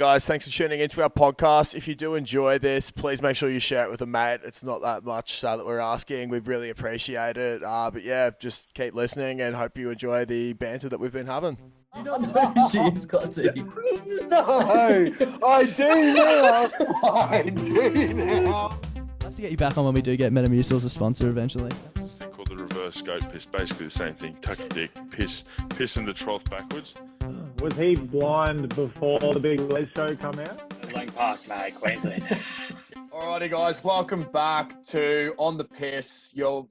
Guys, thanks for tuning into our podcast. If you do enjoy this, please make sure you share it with a mate. It's not that much that we're asking. We really appreciate it. But yeah, just keep listening and hope you enjoy the banter that we've been having. Do you not know who she is, Clutzy? No, I do now. I do now. I'll have to get you back on when we do get Metamucil as a sponsor eventually. This thing called the reverse scope piss, basically the same thing. Tuck your dick, piss in the trough backwards. Was he blind before the big Les show come out? Lang Park, mate, Queensland. Alrighty, guys, welcome back to On the Piss. I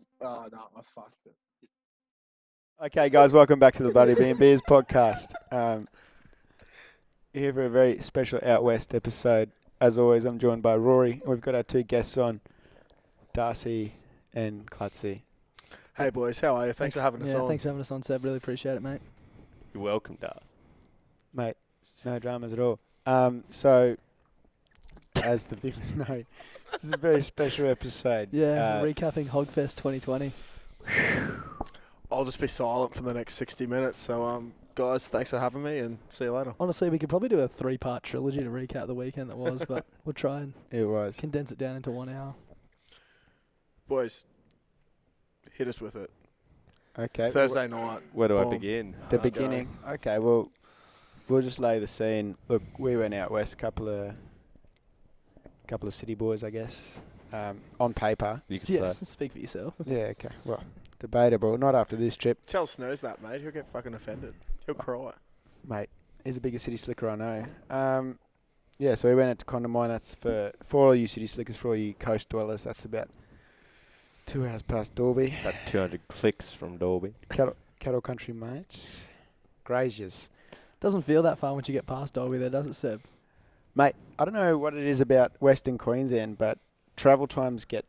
fucked it. Okay, guys, welcome back to the Bloody B&Beers podcast. Here for a very special Out West episode. As always, I'm joined by Rory. We've got our two guests on, Darcy and Clutzy. Hey, boys, how are you? Thanks for having us on. Thanks for having us on, Seb. Really appreciate it, mate. You're welcome, Darcy. Mate, no dramas at all. So, as the viewers know, this is a very special episode. Yeah, recapping HogFest 2020. I'll just be silent for the next 60 minutes. So, guys, thanks for having me and see you later. Honestly, we could probably do a 3-part trilogy to recap the weekend that was, but we'll try and condense it down into 1 hour. Boys, hit us with it. Okay. Thursday night. Where do I Boom. begin? The Let's beginning. Okay, well, we'll just lay the scene. Look, we went out west, couple of city boys, I guess, on paper. You could Yeah, say. speak for yourself. Yeah, okay. Well, debatable. Not after this trip. Tell Snooze that, mate. He'll get fucking offended. He'll cry. Mate, he's the biggest city slicker I know. Yeah, so we went out to Condamine. That's for all you city slickers, for all you coast dwellers. That's about 2 hours past Dalby. About 200 clicks from Dalby. Cattle country, mates. Graziers. Doesn't feel that far once you get past Dolby there, does it, Seb? Mate, I don't know what it is about Western Queensland, but travel times get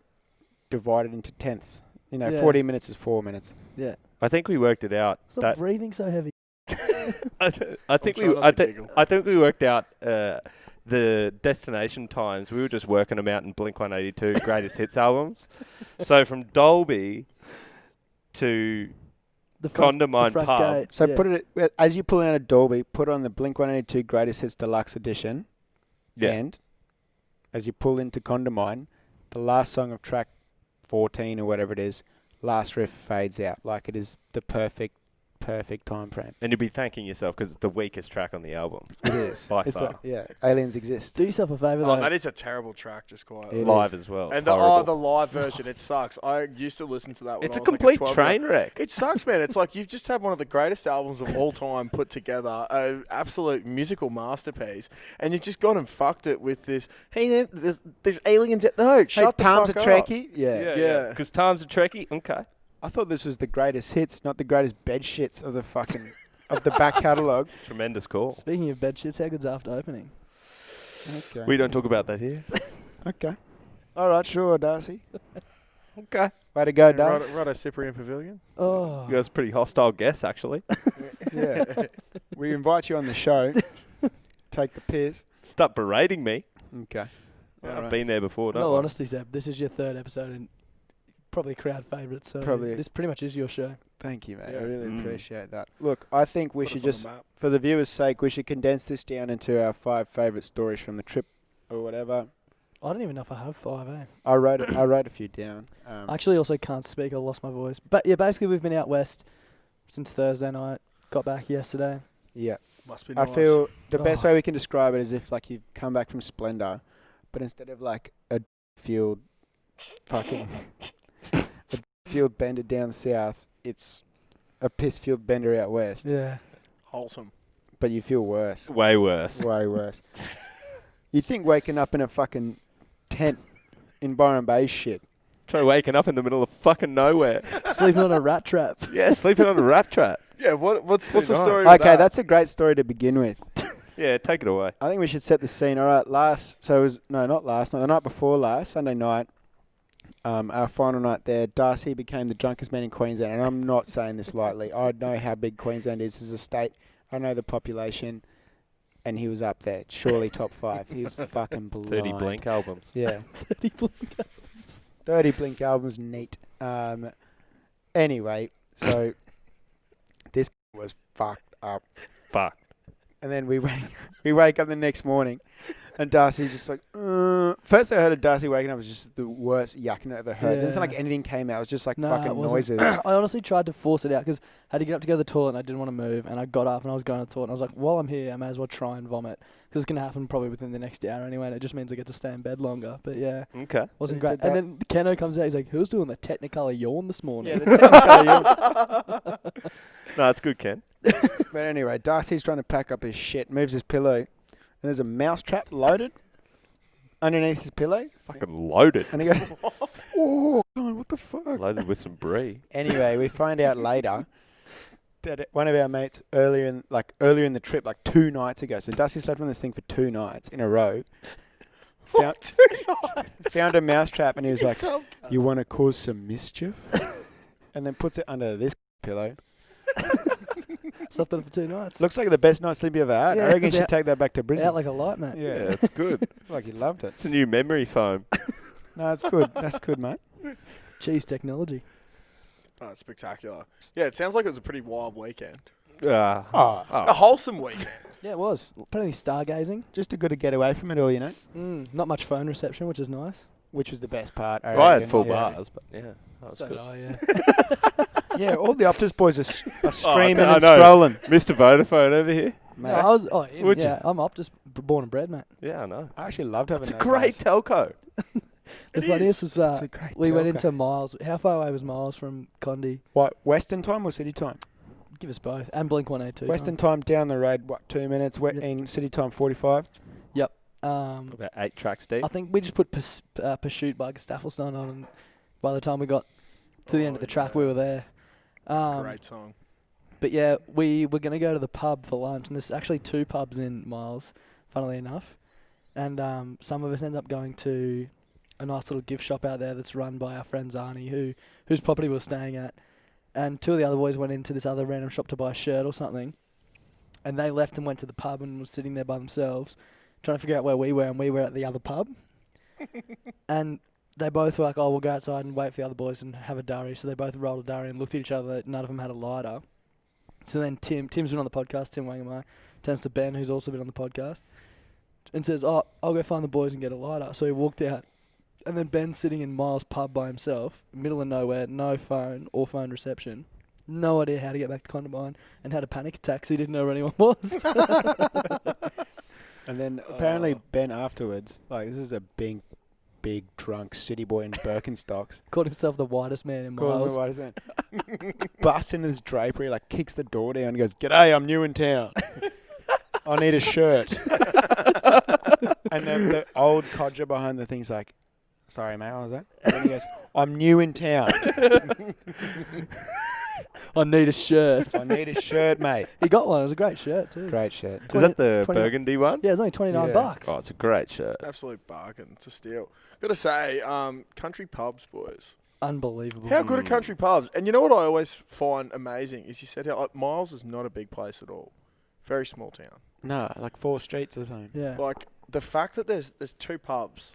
divided into tenths. You know, Yeah. 40 minutes is 4 minutes. Yeah. I think we worked it out. Stop That breathing so heavy. I think trying not to giggle. I think we worked out the destination times. We were just working them out in Blink-182 greatest hits albums. So from Dalby to The front Condamine pub. gate. So yeah. put it, as you pull out of Dalby, put on the Blink-182 Greatest Hits Deluxe Edition. Yeah. And as you pull into Condamine, the last song of track 14 or whatever it is, last riff fades out. Like it is the perfect time frame. And you'll be thanking yourself because it's the weakest track on the album. It is. By It's far. yeah, aliens exist. Do yourself a favour, Oh, though. that is a terrible track, just quietly. It Live is. as well. And It's the horrible. live version, it sucks. I used to listen to that when It's I a was like complete 12 train wreck. It sucks, man. It's like you've just had one of the greatest albums of all time put together, an absolute musical masterpiece, and you've just gone and fucked it with this. Hey, there's aliens. No, shut the Tom's a fuck up. Trekkie? Yeah. Yeah. Because time's a Trekkie. Okay. I thought this was the greatest hits, not the greatest bed shits of the fucking of the back catalogue. Tremendous call. Speaking of bed shits, how good's after opening? Okay. We don't talk about that here. Okay. All right, sure, Darcy. Okay. Way to go, Yeah, Darcy. Righto Cyprian Pavilion. Oh. You guys are pretty hostile guests, actually. Yeah. We invite you on the show. Take the piss. Stop berating me. Okay. I've Alright. been there before, don't No, I? honestly, Seb, this is your 3rd episode and probably a crowd favourite, so Probably. this pretty much is your show. Thank you, mate. Yeah. I really Mm. appreciate that. Look, I think we Put should us on the just, map. for the viewers' sake, we should condense this down into our 5 favourite stories from the trip or whatever. I don't even know if I have 5, eh? I wrote a few down. I actually also can't speak. I lost my voice. But yeah, basically we've been out west since Thursday night. Got back yesterday. Yeah. Must be I nice. feel the best Oh. way we can describe it is if like you've come back from Splendor, but instead of like a field fucking a field bender down south, it's a piss field bender out west. Yeah. wholesome. But you feel worse. Way worse. Way worse. You'd think waking up in a fucking tent in Byron Bay shit. Try waking up in the middle of fucking nowhere. Sleeping on a rat trap. Yeah, sleeping on a rat trap. Yeah, what's the nice. story? With Okay, that? that's a great story to begin with. Yeah, take it away. I think we should set the scene. All right, not last night, the night before last, Sunday night, our final night there, Darcy became the drunkest man in Queensland, and I'm not saying this lightly. I know how big Queensland is as a state. I know the population, and he was up there, surely top 5. He was fucking blind. 30 Blink albums. Yeah, 30 Blink. 30 Blink albums, neat. Anyway, so this was fucked up. Fuck. And then we wake up the next morning, and Darcy's just like, First I heard of Darcy waking up was just the worst yucking I've ever heard. It didn't sound like anything came out. It was just like No, fucking it wasn't. noises. I honestly tried to force it out because I had to get up to go to the toilet and I didn't want to move. And I got up and I was going to the toilet and I was like, while I'm here, I may as well try and vomit because it's going to happen probably within the next hour anyway. And it just means I get to stay in bed longer. But yeah, Okay. wasn't He great. did And then Keno comes out. He's like, who's doing the Technicolor yawn this morning? Yeah, the Technicolor yawn. No, it's good, Ken. But anyway, Darcy's trying to pack up his shit, moves his pillow, and there's a mouse trap loaded underneath his pillow. Fucking loaded. And he goes, oh, God, what the fuck? Loaded with some brie. Anyway, we find out later that one of our mates earlier in the trip, like 2 nights ago. So Dusty slept on this thing for 2 nights in a row. Found a mouse trap, and he was like, "You want to cause some mischief?" And then puts it under this pillow. Slept on it for 2 nights. Looks like the best night's sleep you ever had. Yeah, I reckon you it's should out- take that back to Brisbane. Out like a light, mate. Yeah, It's good. like you loved it. It's a new memory foam. No, it's good. That's good, mate. Cheese technology. Oh, it's spectacular. Yeah, it sounds like it was a pretty wild weekend. Ah. Oh, A wholesome weekend. Yeah, it was. Plenty stargazing. just a good to get away from it all, you know, Not much phone reception, which is nice. which was the best part. I Guy has reckon. full Yeah. bars, but yeah. That was So good. did I, yeah. Yeah, all the Optus boys are streaming I and know. strolling. Mr. Vodafone over here. Mate, No, I was. Oh, him, Would you? yeah. I'm Optus, born and bred, mate. Yeah, I know. I actually loved having It's a those great guys. telco. The funniest was It's a great we went telco. into Miles. How far away was Miles from Condi? What, Western time or City time? Give us both. And Blink 182. Western time down the road, 2 minutes? Yep. In City time, 45. About 8 tracks deep. I think we just put Pursuit by Gustafsson on, and by the time we got to the end of the track, we were there. Great song. But yeah, we were going to go to the pub for lunch, and there's actually 2 pubs in Miles, funnily enough. And some of us end up going to a nice little gift shop out there that's run by our friend Zani, whose property we were staying at. And 2 of the other boys went into this other random shop to buy a shirt or something. And they left and went to the pub and were sitting there by themselves, trying to figure out where we were, and we were at the other pub. And they both were like, oh, we'll go outside and wait for the other boys and have a durry. So they both rolled a durry and looked at each other. None of them had a lighter. So then Tim's been on the podcast, Tim Wangamai, turns to Ben, who's also been on the podcast, and says, oh, I'll go find the boys and get a lighter. So he walked out. And then Ben's sitting in Miles' pub by himself, middle of nowhere, no phone or phone reception. No idea how to get back to Condamine, and had a panic attack, so he didn't know where anyone was. And then apparently Ben afterwards, this is a big drunk city boy in Birkenstocks. Called himself the whitest man in Called him Miles. the whitest man. Busts into this drapery, kicks the door down and goes, "G'day, I'm new in town. I need a shirt." And then the old codger behind the thing's like, "Sorry, mate, what was that?" And then he goes, "I'm new in town. I need a shirt. I need a shirt, mate." He got one. It was a great shirt, too. Great shirt. Is that the 20 burgundy one? Yeah, it's only 29 Yeah. bucks. Oh, it's a great shirt. Absolute bargain. It's a steal. Gotta say, country pubs, boys. Unbelievable. How good are country pubs? And you know what I always find amazing is you said how Miles is not a big place at all. Very small town. No, 4 streets or something. Yeah. Like the fact that there's 2 pubs,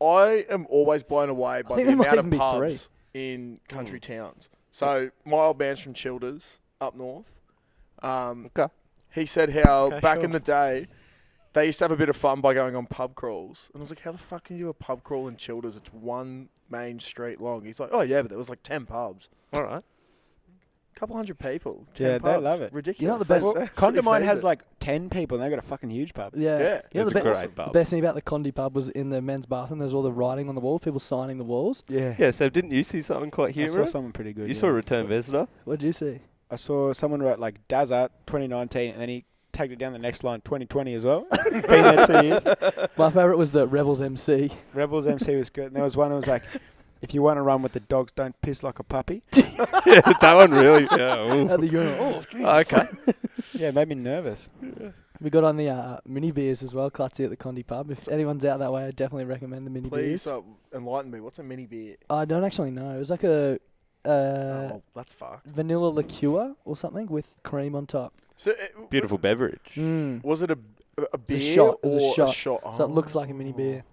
I am always blown away by think the there might amount even of be pubs in country towns. So my old man's from Childers up north. Okay. He said how Okay, back sure. in the day they used to have a bit of fun by going on pub crawls. And I was like, how the fuck can you do a pub crawl in Childers? It's 1 main street long. He's like, oh yeah, but there was 10 pubs. All right. Couple hundred people. 10 Yeah, they pubs. love it. Ridiculous. You know what the best- Well, They absolutely Condamine feed has it. 10 people and they've got a fucking huge pub. Yeah. Yeah. You know It's the, a be- great the pub. best thing about the Condi pub was in the men's bathroom, there's all the writing on the walls, people signing the walls. Yeah. Yeah, so didn't you see something quite I saw humorous? someone pretty good. You yeah. saw a return visitor? What did you see? I saw someone wrote Dazza 2019 and then he tagged it down the next line 2020 as well. Been there 2 years. My favourite was the Rebels MC. Rebels MC was good. And there was one that was like, if you want to run with the dogs, don't piss like a puppy. Yeah, that one really. Yeah. ooh. At the urinal. Oh, Jesus. Okay. Yeah, it made me nervous. We got on the mini beers as well, Clutzy at the Condi pub. If anyone's out that way, I definitely recommend the mini Please beers. enlighten me. What's a mini beer? I don't actually know. It was like a Oh, that's fucked. vanilla liqueur or something with cream on top. So, Beautiful beverage. Was it a It's beer a shot. It was or a shot. So it looks like a mini beer.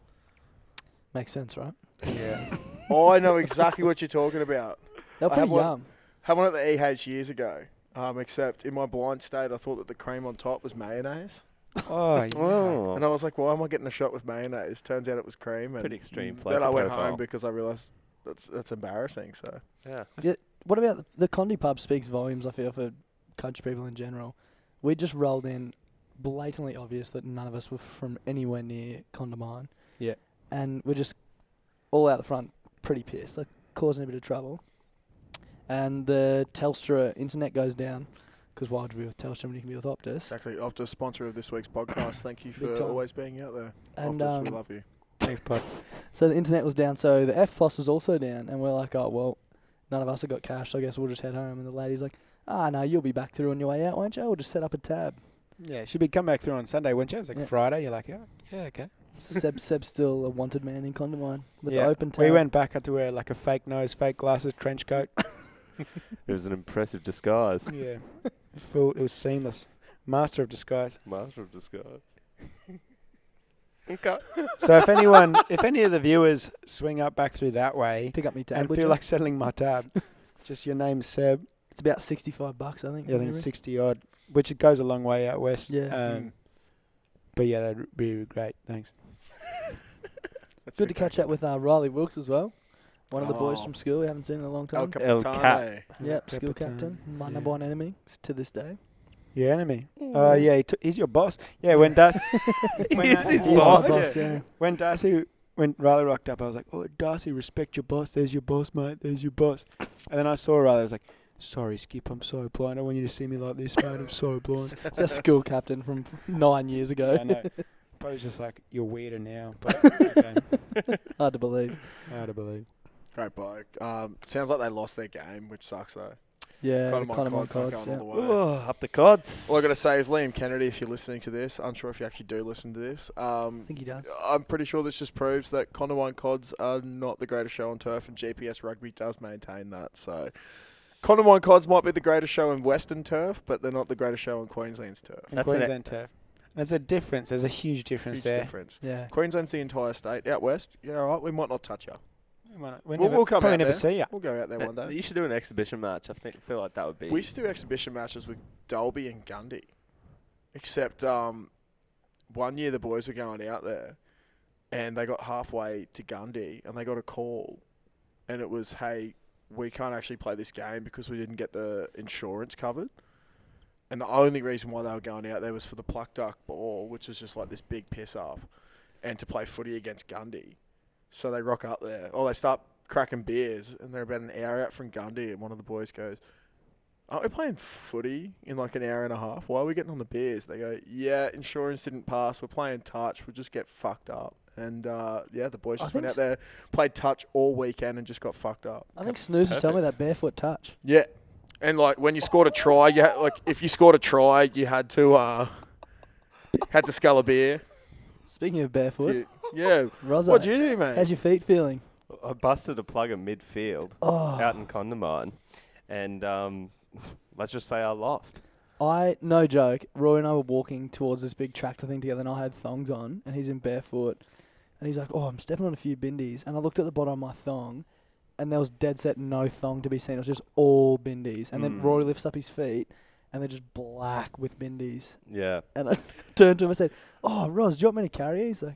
Makes sense, right? Yeah. Oh, I know exactly what you're talking about. They're I pretty have one- yum. Had one at the EH years ago. Except in my blind state, I thought that the cream on top was mayonnaise. Oh, yeah. Oh, And I was like, why am I getting a shot with mayonnaise? Turns out it was cream. And pretty extreme then flavour I went profile. home because I realised that's embarrassing. So Yeah. What about the Condi pub speaks volumes, I feel, for country people in general. We just rolled in, blatantly obvious that none of us were from anywhere near Condamine. Yeah. And we're just all out the front, pretty pissed, like causing a bit of trouble. And the Telstra internet goes down, because why would you be with Telstra when you can be with Optus? it's actually Optus, sponsor of this week's podcast. Thank you Big for time. always being out there. And Optus, we love you. Thanks, Pod. so the internet was down, so the FPOS was also down, and we're like, oh, well, none of us have got cash, so I guess we'll just head home. And the lady's like, no, you'll be back through on your way out, won't you? We'll just set up a tab. Yeah, she'd be come back through on Sunday, wouldn't you? It was like Yeah. Friday. You're like, yeah, okay. So Seb's still a wanted man in Condamine with the Yeah, open tab. we went back. Had to wear like a fake nose, fake glasses, trench coat. It was an impressive disguise. Yeah, it was seamless. Master of disguise. Master of disguise. Okay. So if any of the viewers swing up back through that way Pick up me tab. and would feel you? like settling my tab, just your name's Seb. It's about $65, I think. Yeah, I think maybe. it's 60 odd, which it goes a long way out west. Yeah. But yeah, that'd be great. Thanks. That's Good to catch up with Riley Wilkes as well. One of the boys Oh. from school we haven't seen in a long El time. El Capitane. Cap. Yep, school Capitan. captain. My Yeah. number one enemy to this day. Your enemy. Oh yeah, he's your boss. Yeah, when Darcy, when, He's his He's boss. my boss, yeah. when Riley rocked up, I was like, "Oh, Darcy, respect your boss. There's your boss, mate. There's your boss." And then I saw Riley. I was like, "Sorry, Skip. I'm so blind. I don't want you to see me like this, mate. I'm so blind." It's a school captain from 9 years ago. I know. Probably just like you're weirder now, but okay. Hard to believe. Hard to believe. Great bloke. Sounds like they lost their game, which sucks though. Yeah, Condamine Condamine Cod's not Cods, going all yeah. the way. Oh, up the cods. All I got to say is Liam Kennedy, if you're listening to this, unsure if you actually do listen to this. I think he does. I'm pretty sure this just proves that Condamine Cods are not the greatest show on turf, and GPS Rugby does maintain that. So, Condamine Cods might be the greatest show in Western turf, but they're not the greatest show on Queensland's turf. In That's an Queensland turf. There's a difference. There's a huge difference Huge there. difference. Yeah. Queensland's the entire state. Out west, yeah, all right, we might not touch you. We'll come probably out never there. see you. We'll go out there one day. You should do an exhibition match. I feel like that would be. We used to do exhibition matches with Dolby and Gundy. Except one year the boys were going out there and they got halfway to Gundy and they got a call and it was, hey, we can't actually play this game because we didn't get the insurance covered. And the only reason why they were going out there was for the Clutz D'Arc ball, which is just like this big piss up, and to play footy against Gundy. So they rock up there. Or they start cracking beers, and they're about an hour out from Gundy, and one of the boys goes, aren't we playing footy in like an hour and a half? Why are we getting on the beers? They go, yeah, insurance didn't pass. We're playing touch. We'll just get fucked up. And, the boys I just think went out there, played touch all weekend and just got fucked up. I think Snooze was telling me that barefoot touch. Yeah. And, like, when you scored a try, if you scored a try, you had to scull a beer. Speaking of barefoot, Yeah. Rozzo, What'd you do, mate? how's your feet feeling? I busted a plug in midfield out in Condamine, and let's just say I lost. No joke, Roy and I were walking towards this big tractor thing together, and I had thongs on, and he's in barefoot, and he's like, I'm stepping on a few bindies, and I looked at the bottom of my thong, and there was dead set no thong to be seen. It was just all bindies, and then Roy lifts up his feet, and they're just black with bindies, Yeah. and I turned to him and said, Roz, do you want me to carry you? He's like,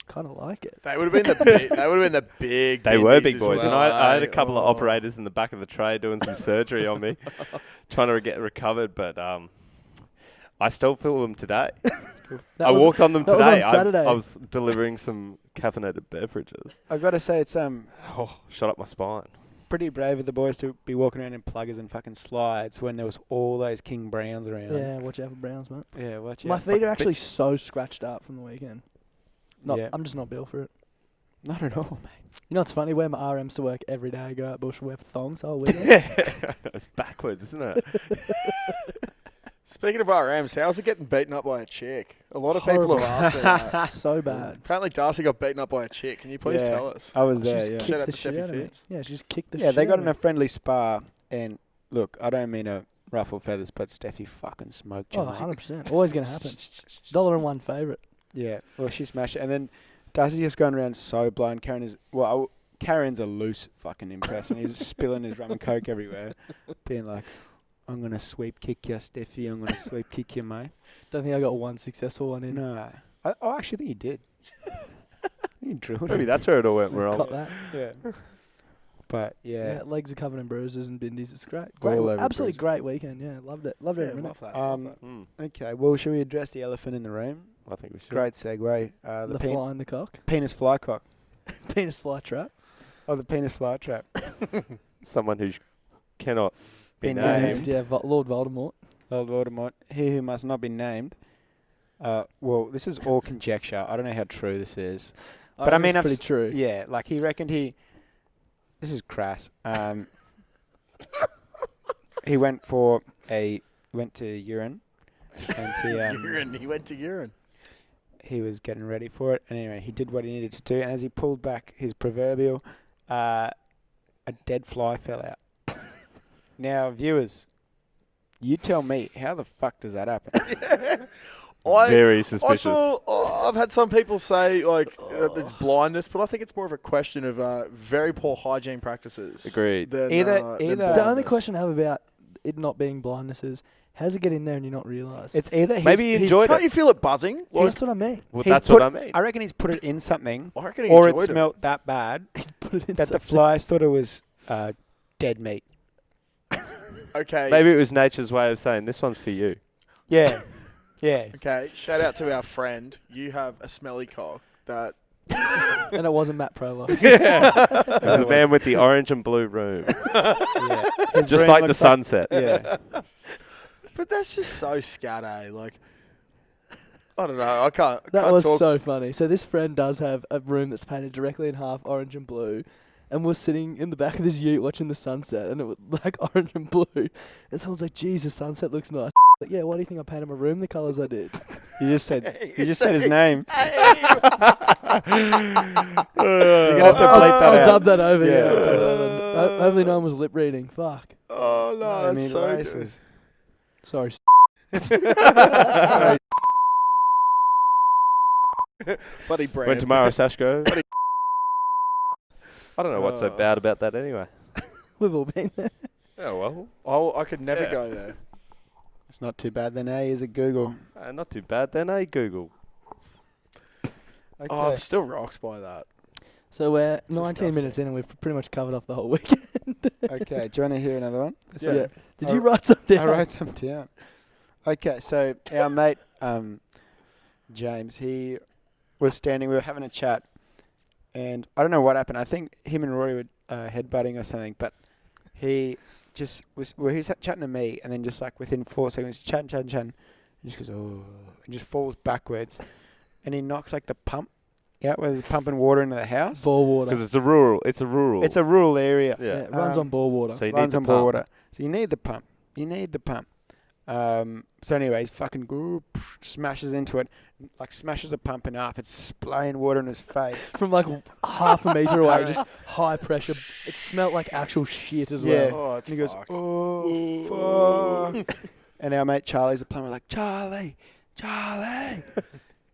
kind of like it. They would have been the big. They would have been the big. They were bindies big as boys, and well, I had eh? a couple of Oh. operators in the back of the tray doing some surgery on me, trying to get recovered, but I still feel them today. I walked on them that was today. on Saturday. I was delivering some caffeinated beverages. I've got to say, it's Oh, shot up my spine. pretty brave of the boys to be walking around in pluggers and fucking slides when there was all those King Browns around. Yeah, watch out for Browns, mate. Yeah, watch My out. feet are actually so scratched up from the weekend. Yeah. I'm just not built for it. Not at all, mate. You know what's funny? Wear my RMs to work every day. I go out bush, wear thongs all weekend. It's backwards, isn't it? Speaking of RMs, how's it getting beaten up by a chick? A lot of people have asked me that. So bad. Apparently, Darcy got beaten up by a chick. Can you please Yeah. tell us? I was She there, just yeah. kicked Shout out the to shit Steffi out of me. Fitz. Yeah, she just kicked the Yeah, shit they got out in of a friendly spa, and look, I don't mean to ruffle feathers, but Steffi fucking smoked you, Oh, mate. 100%. Always going to happen. $1 favourite. Yeah, well, she smashed it. And then Darcy just going around so blind. Karen's a loose fucking impress, and he's spilling his rum and coke everywhere, being like, I'm going to sweep kick you, Steffi. I'm going to sweep kick you, mate. Don't think I got one successful one in. No. I actually think you did. I think you drilled Maybe it. that's where it all went wrong. Caught that. Yeah. But, Yeah, legs are covered in bruises and bindies. It's great. All over Absolutely bruises. great weekend. Yeah, loved it. Loved every minute. Mm, okay, well, should we address the elephant in the room? I think we should. Great segue. The fly in the cock. Penis fly cock. Penis fly trap. Oh, the penis fly trap. Someone who cannot be Be named. named. Yeah, Lord Voldemort. Lord Voldemort. He who must not be named. Well, this is all conjecture. I don't know how true this is. But I mean, it's pretty true. Yeah, like he reckoned he... This is crass. He went to urine. And He went to urine. he was getting ready for it. And anyway, he did what he needed to do. And as he pulled back his proverbial, a dead fly fell out. Now, viewers, you tell me, how the fuck does that happen? Very suspicious. I've had some people say it's blindness, but I think it's more of a question of very poor hygiene practices. Agreed. Than, Either- than either- The only blindness. question I have about it not being blindness is, how's it get in there and you not realise? It's either Maybe he enjoyed Can't it. you feel it buzzing? Like, That's what I mean. Well, he's that's put- what I mean. I reckon he's put it in something, I reckon he or it enjoyed smelt that bad He's put it in that the something. flies thought it was dead meat. Okay. Maybe it was nature's way of saying, this one's for you. Yeah, yeah. Okay. Shout out to our friend. You have a smelly cock that. And it wasn't Matt Provost. Yeah. It was the man with the orange and blue room. Yeah. His Just room like the looks sunset. Yeah. But that's just so scat, eh? Like, I don't know. I can't. That can't was talk. so funny. So this friend does have a room that's painted directly in half orange and blue, and we're sitting in the back of this ute watching the sunset, and it was like orange and blue. And someone's like, "Geez, the sunset looks nice." Like, yeah, why do you think I painted my room the colours I did? You just said his name. Hey. You're gonna have to bleep that I'll out. dub that over. Yeah. Yeah. I'll dub that over. Hopefully no one was lip reading. Fuck. Oh no, I that's mean, so racist. Sorry. Sorry. Buddy Brand. When tomorrow, Sashko. I don't know what's so bad about that anyway. We've all been there. Oh, well. Oh, I could never Yeah. go there. It's not too bad then, eh? Is it Google? Not too bad then, eh, Google? Okay. Oh, I'm still rocked by that. So we're It's 19 minutes disgusting. in, and we've pretty much covered off the whole weekend. Okay. Do you want to hear another one? Yeah. Did I- you write something down? I wrote some down. Okay, so our mate James, he was standing. We were having a chat, and I don't know what happened. I think him and Rory were headbutting or something. But he just was. Well, he was chatting to me, and then just like within 4 seconds, chatting, he just goes, "Oh," and just falls backwards, and he knocks like the pump out where he's pumping water into the house. Bore water. Because it's a rural. It's a rural area. Yeah. Yeah, it runs on bore water. So you Runs need on the bore pump. water. So you need the pump. So anyways, fucking smashes into it, like smashes the pump in half. It's spraying water in his face. From like half a metre away, just high pressure. It smelled like actual shit as Yeah. well. Oh, it's And he goes, fucked. "Oh, fuck." And our mate Charlie's a plumber, like, Charlie.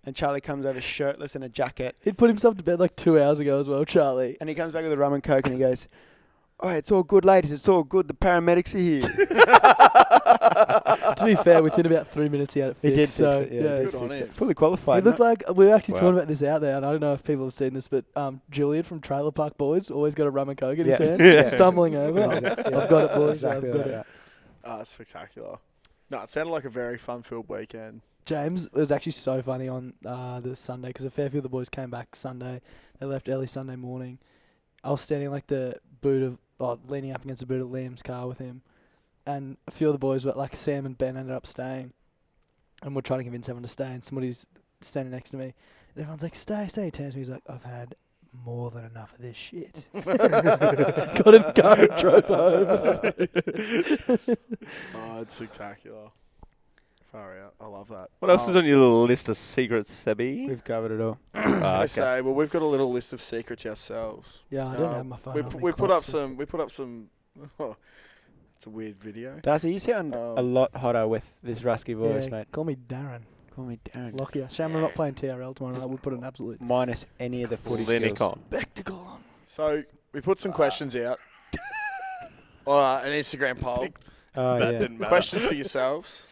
And Charlie comes over shirtless in a jacket. He'd put himself to bed like 2 hours ago as well, Charlie. And he comes back with a rum and coke and he goes, "Oh, it's all good, ladies. It's all good. The paramedics are here." To be fair, within about 3 minutes he had it He fixed. did fix so, it. Yeah, yeah. he did Good on fix him. it. Fully qualified. He looked like, we were actually Wow. talking about this out there, and I don't know if people have seen this, but Julian from Trailer Park Boys always got a rum and coke in his Yeah. hand, Yeah. stumbling over. Exactly. I've got it, boys. Exactly I've got like it. that. Oh, it's spectacular. No, it sounded like a very fun-filled weekend. James, it was actually so funny on the Sunday because a fair few of the boys came back Sunday. They left early Sunday morning. I was standing like the boot of, leaning up against the boot of Liam's car with him, and a few of the boys, but like Sam and Ben, ended up staying, and we're trying to convince everyone to stay. And somebody's standing next to me, and everyone's like, "Stay, stay." He turns to me, he's like, "I've had more than enough of this shit." Got in the car and drove home. Oh, it's spectacular. Far out. I love that. What else is on your little list of secrets, Sebby? We've covered it all. I was Ah, gonna okay. say, well, we've got a little list of secrets ourselves. Yeah, I don't have my phone. We, on me we put up constantly. some. We put up some. Oh, it's a weird video. Darcy, you sound a lot hotter with this rusky voice, Yeah, mate. call me Darren. Call me Darren. Lockyer. Shame I'm not playing TRL tomorrow. I would put an absolute Minus any of the footy Clinic skills. on. spectacle on. So we put some questions out on an Instagram poll. Oh, That yeah. didn't matter. Questions for yourselves.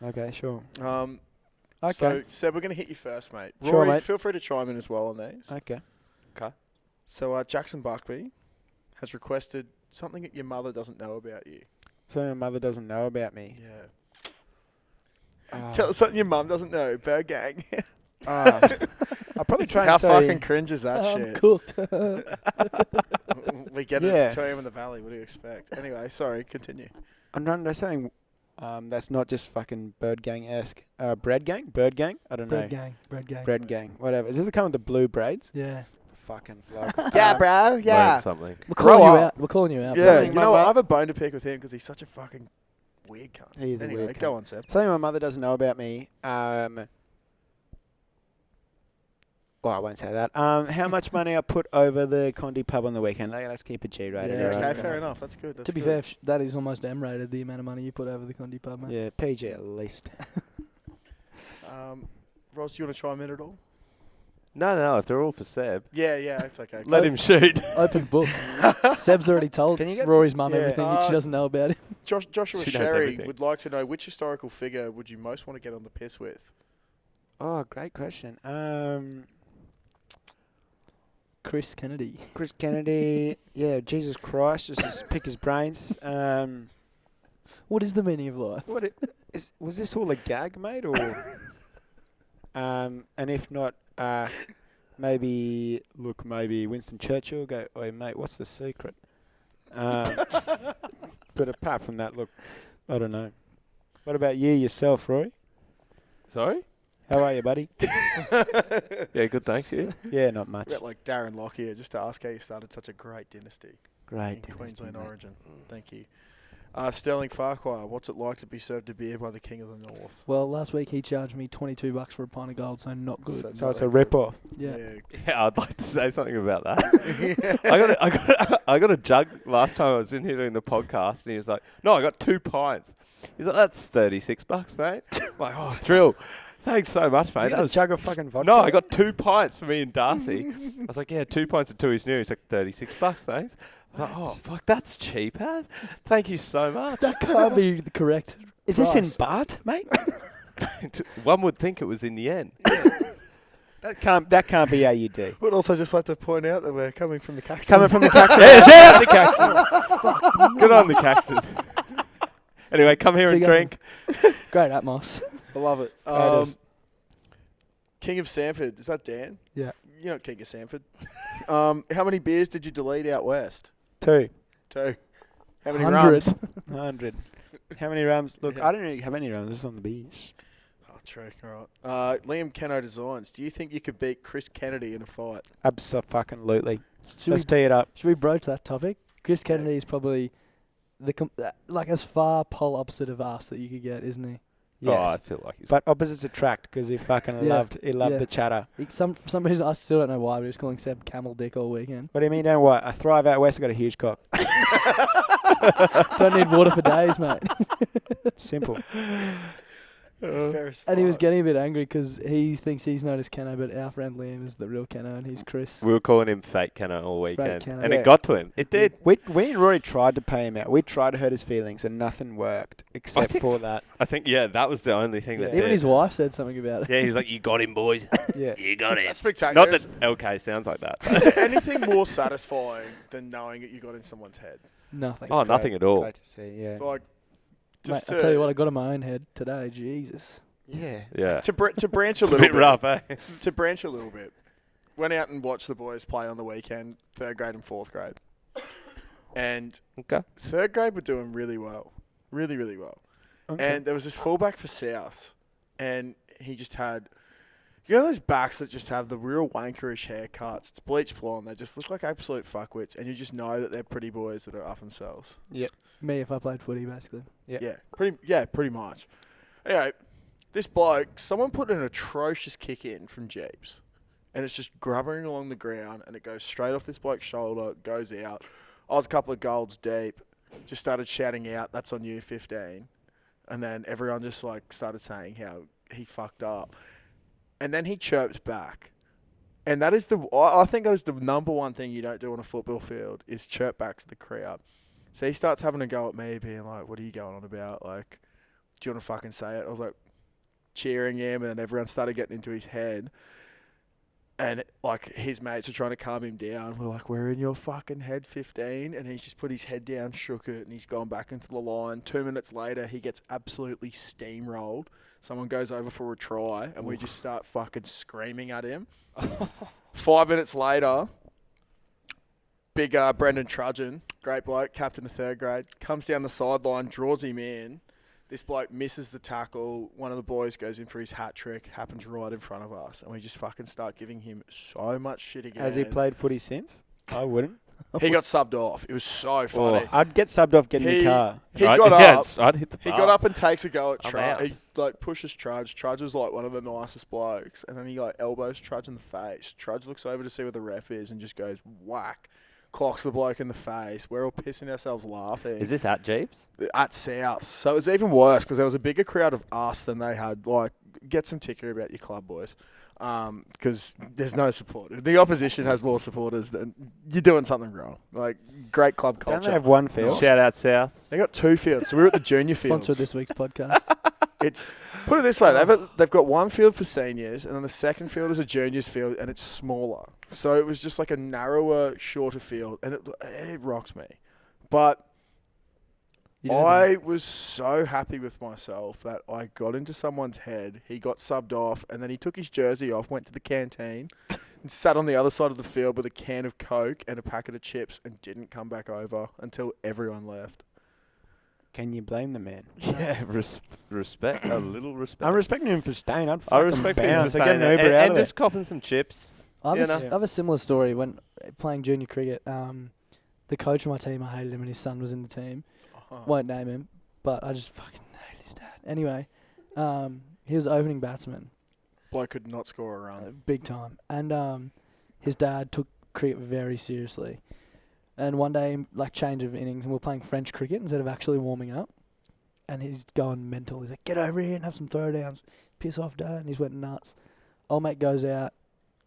Okay, sure. So, Okay. Seb, we're going to hit you first, mate. Sure, Rory, mate. feel free to chime in as well on these. Okay. So, Jackson Buckby has requested something that your mother doesn't know about you. So my mother doesn't know about me. Yeah. Oh. Tell us something your mum doesn't know. Bird gang. I'll probably try How and say... fucking cringe is that I'm shit? cooked. We get it. Yeah. It's 2 a.m. in the valley. What do you expect? Anyway, sorry. Continue. I'm trying to say that's not just fucking bird gang-esque. Bread gang? Bird gang? I don't Bread know. gang. Bread gang. Bread gang. Whatever. Is this the kind with the blue braids? Yeah. Fucking vlog. Yeah, bro. Learn something. We're calling Grow you up. out. We're calling you out. Yeah, Something you my know what? mu- I have a bone to pick with him because he's such a fucking weird cunt. He is a Anyway, weird go cunt. on, Seb. Something my mother doesn't know about me. Well, I won't say that. How much money I put over the Condi pub on the weekend? Like, let's keep it G-rated. Yeah, alright? Okay, fair enough. That's good. That's To be good. fair, that is almost M-rated, the amount of money you put over the Condi pub, mate. Yeah, PG at least. Ross, do you want to chime in at all? No, if they're all for Seb, Yeah, it's okay. let him shoot. Open book. Seb's already told Can you get Rory's mum yeah. everything that she doesn't know about him. Joshua She knows Sherry everything. would like to know which historical figure would you most want to get on the piss with? Oh, great question. Chris Kennedy. Chris Kennedy. Yeah, Jesus Christ. Just pick his brains. What is the meaning of life? Was this all a gag, mate, or? And if not, maybe Winston Churchill. Go, oi, mate, what's the secret? But apart from that, look, I don't know. What about you yourself, Roy? Sorry? How are you, buddy? Yeah, good, thanks, you. Yeah, not much. A bit like Darren Lockyer, just to ask how you started such a great dynasty Great. in dynasty, Queensland mate. origin. Thank you. Sterling Farquhar, what's it like to be served a beer by the King of the North? Well, last week he charged me $22 for a pint of gold, so not good. So not it's a that rip-off. Yeah. Yeah, I'd like to say something about that. I got a jug last time I was in here doing the podcast, and he was like, "No, I got 2 pints." He's like, "That's $36, mate." I'm like, "Oh, thrill! Thanks so much, mate." Did you That get a was jug of fucking vodka? no, I got 2 pints for me and Darcy. I was like, "Yeah, 2 pints of 2 is new." He's like, $36, thanks. I was like, "Oh, fuck, that's cheap, as. Thank you so much." That can't be the correct. Is this in price. baht, mate? One would think it was in yen. That can't be AUD. Would also just like to point out that we're coming from the Caxton. Coming from the Caxton. Yeah, shout out the Caxton. Good on the Caxton. Anyway, come here and Big drink. Great Atmos. I love it. There it is. King of Sanford, is that Dan? Yeah. You're not King of Sanford. How many beers did you delete out west? 2. 2. How many 100. rums? 100. How many rums? Look, Yeah. I don't really have any rums. Just on the beach. Oh, true. All right. Liam Keno Designs. Do you think you could beat Chris Kennedy in a fight? Absolutely. Should Let's we, tee it up. should we broach that topic? Chris Kennedy is probably like as far pole opposite of us that you could get, isn't he? Oh, I Yes. feel like he's But opposites attract because he fucking Yeah. loved Yeah. the chatter. For some reason, I still don't know why, but he was calling Seb camel dick all weekend. What do you mean? Don't what? I thrive out west. I got a huge cock. Don't need water for days, mate. Simple. Fair as And he was fuck. getting a bit angry because he thinks he's known as Keno, but our friend Liam is the real Keno, and he's Chris. we were calling him fake Kenner all weekend, Kenner. and Yeah. it got to him. It did. We and Rory tried to pay him out. We tried to hurt his feelings, and nothing worked except think- for that. I think that was the only thing that Yeah. Even did. his wife said something about it. Yeah, he was like, "You got him, boys. Yeah. You got it." That's spectacular. Not that LK sounds like that. Is there anything more satisfying than knowing that you got in someone's head? Nothing. Oh, nothing at all. Great to see. Yeah. Like, Mate, just I tell you what, I got in my own head today. Jesus. Yeah. Yeah, to branch a it's a little bit bit. rough, eh? To branch a little bit. Went out and watched the boys play on the weekend, 3rd grade and 4th grade. And Okay. 3rd grade were doing really well. Really, really well. Okay. And there was this fullback for South, and he just had, you know those backs that just have the real wankerish haircuts? It's bleach blonde. They just look like absolute fuckwits, and you just know that they're pretty boys that are up themselves. Me if I played footy, basically. Yeah. Pretty much. Anyway, this bloke, someone put an atrocious kick in from Jeeps, and it's just grubbering along the ground, and it goes straight off this bloke's shoulder, goes out. I was a couple of golds deep, just started shouting out, "That's on you, 15." And then everyone just like started saying how he fucked up. And then he chirped back. And that is I think that is the number one thing you don't do on a football field is chirp back to the crowd. So he starts having a go at me, being like, what are you going on about? Like, do you want to fucking say it? I was like, cheering him, and then everyone started getting into his head. And, like, his mates are trying to calm him down. We're like, we're in your fucking head, 15. And he's just put his head down, shook it, and he's gone back into the line. 2 minutes later, he gets absolutely steamrolled. Someone goes over for a try, and we just start fucking screaming at him. 5 minutes later, big Brendan Trudgeon, great bloke, captain of 3rd grade, comes down the sideline, draws him in. This bloke misses the tackle. One of the boys goes in for his hat trick. Happens right in front of us. And we just fucking start giving him so much shit again. Has he played footy since? I wouldn't. He got subbed off. It was so funny. I'd get subbed off getting in the car. He got up. I'd hit the He bar. got up and takes a go at I'm Trudge. out. He like pushes Trudge. Trudge is like one of the nicest blokes. And then he like elbows Trudge in the face. Trudge looks over to see where the ref is and just goes whack. Clocks the bloke in the face. We're all pissing ourselves laughing. Is this at Jeeps? At South. So it was even worse because there was a bigger crowd of us than they had. Like, get some ticker about your club, boys. Because there's no support. If the opposition has more supporters, then you're doing something wrong. Like, great club culture. Don't they have one field? Shout out South. They got 2 fields. So we're at the junior field. Sponsor of this week's podcast. It's put it this way: they've got one field for seniors, and then the second field is a juniors field, and it's smaller. So it was just like a narrower, shorter field, and it rocked me. But I was so happy with myself that I got into someone's head. He got subbed off, and then he took his jersey off, went to the canteen, and sat on the other side of the field with a can of Coke and a packet of chips, and didn't come back over until everyone left. Can you blame the man? Yeah, respect. A little respect. I'm respecting him for staying. I'd I fucking respect him for bounce. I'd get saying an that. Uber out And of just copping some chips. I You have, know? I have a similar story when playing junior cricket. The coach of my team, I hated him, and his son was in the team. Won't name him, but I just fucking hated his dad. Anyway, he was opening batsman, Bloke could not score a run. big time, and his dad took cricket very seriously. And one day, like change of innings, and we're playing French cricket instead of actually warming up. And he's going mental. He's like, get over here and have some throwdowns. Piss off, Dad. And he's went nuts. Old mate goes out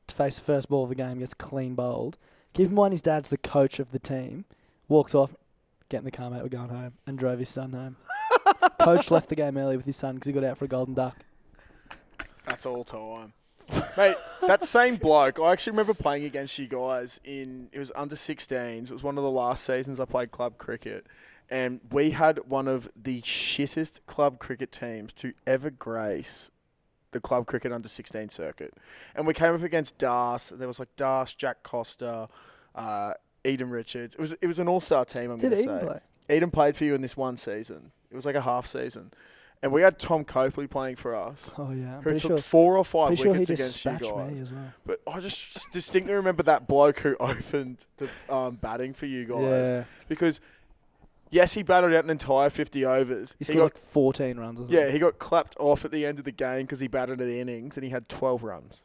to face the first ball of the game, gets clean bowled. Keep in mind his dad's the coach of the team. Walks off, get in the car, mate, we're going home. And drove his son home. Coach left the game early with his son because he got out for a golden duck. That's all time. Mate, that same bloke, I actually remember playing against you guys it was under 16s. It was one of the last seasons I played club cricket. And we had one of the shittest club cricket teams to ever grace the club cricket under 16 circuit. And we came up against Das. There was like Das, Jack Costa, Eden Richards. It was an all-star team, I'm going to say. Did Eden play? Eden played for you in this one season. It was like a half season. And we had Tom Copley playing for us. Oh, yeah. I'm Who pretty took sure, 4 or 5 pretty sure he wickets just against you dispatched guys. me as well. But I just distinctly remember that bloke who opened the batting for you guys. Yeah. Because, yes, he batted out an entire 50 overs. He scored like 14 runs or something. Yeah, he got clapped off at the end of the game because he batted the innings and he had 12 runs.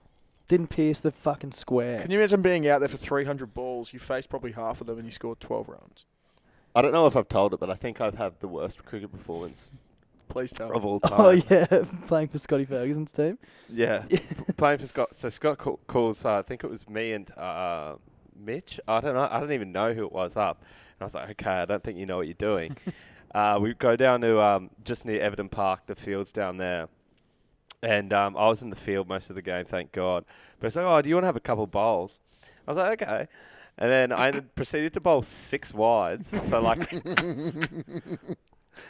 Didn't pierce the fucking square. Can you imagine being out there for 300 balls? You faced probably half of them and you scored 12 runs. I don't know if I've told it, but I think I've had the worst cricket performance Please tell. of all time. Oh, yeah. Playing for Scotty Ferguson's team. Yeah. Playing for Scott. So Scott calls, I think it was me and Mitch. I don't know. I don't even know who it was up. And I was like, okay, I don't think you know what you're doing. We go down to just near Everton Park, the field's down there. And I was in the field most of the game, thank God. But it's like, oh, do you want to have a couple bowls? I was like, okay. And then I proceeded to bowl 6 wides. So, like,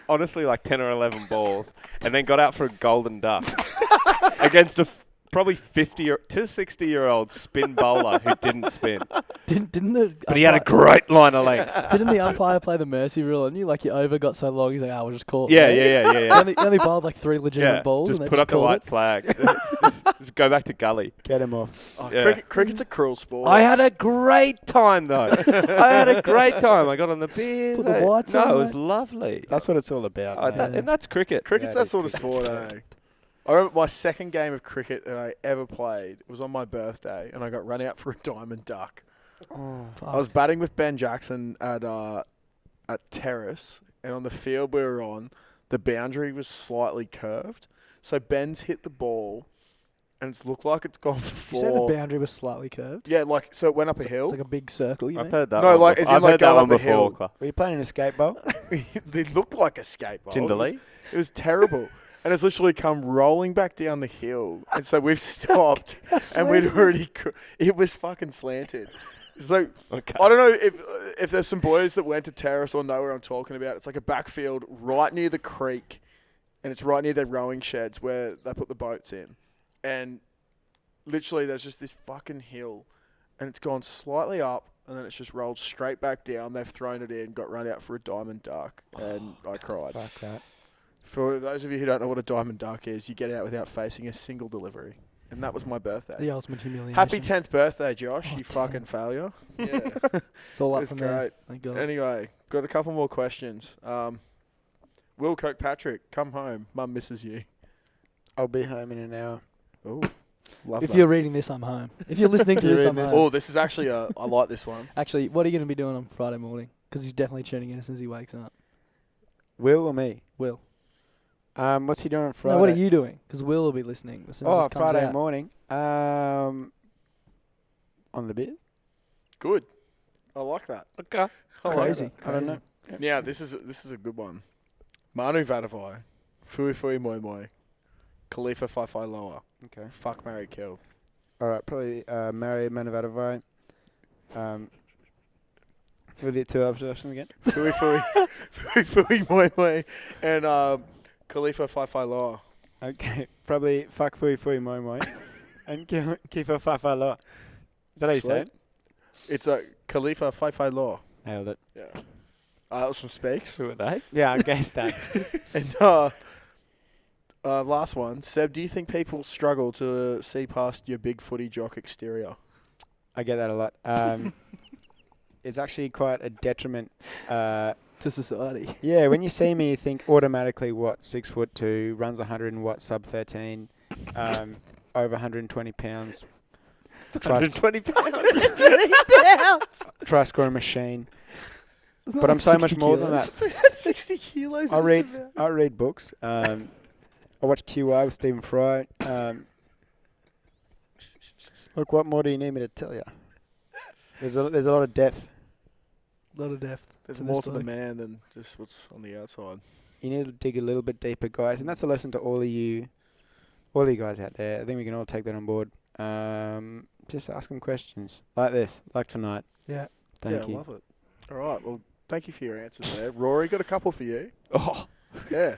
honestly, like 10 or 11 balls. And then got out for a golden duck against a probably 50 to 60-year-old spin bowler who didn't spin. Didn't the But he had a great line of length. Didn't the umpire play the mercy rule on you? Like, your over got so long, he's like, we'll just call it. Yeah. He only bowled like 3 legitimate balls. Just and put up the called white it. flag. Just go back to gully. Get him off. Oh, Yeah. Cricket's a cruel sport. I had a great time, though. I had a great time. I got on the beers. Put the whites on, No, it was mate. lovely. That's what it's all about. mate. And that's cricket. Cricket's Yeah, that sort of sport, eh? I remember my second game of cricket that I ever played was on my birthday, and I got run out for a diamond duck. Fuck. I was batting with Ben Jackson at Terrace, and on the field we were on, the boundary was slightly curved. So Ben's hit the ball, and it's looked like it's gone Did you say the for boundary was slightly curved? yeah, like so it went up a It's hill. like a big circle, you I've mean? heard that. No, one like, before. as in, I've like, heard that going one up the before. hill. Clutz. Were you playing in a skate bowl? They looked like a skate bowl. Jindalee? It was terrible. And it's literally come rolling back down the hill. And so we've stopped. And we'd already... It was fucking slanted. So, Okay. I don't know if there's some boys that went to Terrace or know where I'm talking about. It's like a backfield right near the creek. And it's right near their rowing sheds where they put the boats in. And literally there's just this fucking hill. And it's gone slightly up. And then it's just rolled straight back down. They've thrown it in, got run out for a diamond duck. And I cried. Fuck that. For those of you who don't know what a diamond duck is, you get out without facing a single delivery. And that was my birthday. The ultimate humiliation. Happy 10th birthday, Josh, Oh, you 10. fucking failure. Yeah. It's all It up was from great. there. Thank God. Anyway, got a couple more questions. Will Kirkpatrick, come home. Mum misses you. I'll be home in an hour. Oh, love If that. you're reading this, I'm home. If you're listening to You're this, I'm reading this. home. Oh, this is actually I like this one. Actually, what are you going to be doing on Friday morning? Because he's definitely tuning in as soon as he wakes up. Will or me? Will. What's he doing on Friday? No, what are you doing? Because Will will be listening as soon as Oh, this comes Friday out. morning. On the beers? Good. I like that. Okay. I like Crazy. that. I don't know. Now, this is a good one. Manu Vadavai, Fui Fui Moi Moi, Khalifa Fai Fai Loa, Okay. Fuck, Marry, Kill. All right, probably marry Manavadavai. With the two options again? Fui Fui, Fui Fui Moi Moi, and Khalifa Fai Fai Loa. Okay, probably fuck Fui Fui Moi Moi and Kifa Fafa Loa. Is that how you say it? It's a Khalifa Fai Fai Loa. Nailed it. Yeah. That was from Speaks. Who are they? Yeah, I guessed that. And last one. Seb, do you think people struggle to see past your big footy jock exterior? I get that a lot. It's actually quite a detriment. To society. Yeah, when you see me, you think automatically, what, 6'2", runs 100 and what, sub 13, over 120 pounds. Try 120 pounds. try scoring machine. Isn't But that I'm like so much 60 more than kilos? that. 60 kilos. I read books. I watch QI with Stephen Fry. Look, what more do you need me to tell you? There's a lot of depth. A lot of depth. There's to more this to the bloke. man than just what's on the outside. You need to dig a little bit deeper, guys, and that's a lesson to all of you guys out there. I think we can all take that on board. Just ask them questions like this, like tonight. Yeah. Thank I you. love it. All right. Well, thank you for your answers there. Rory, got a couple for you. Oh, Yeah.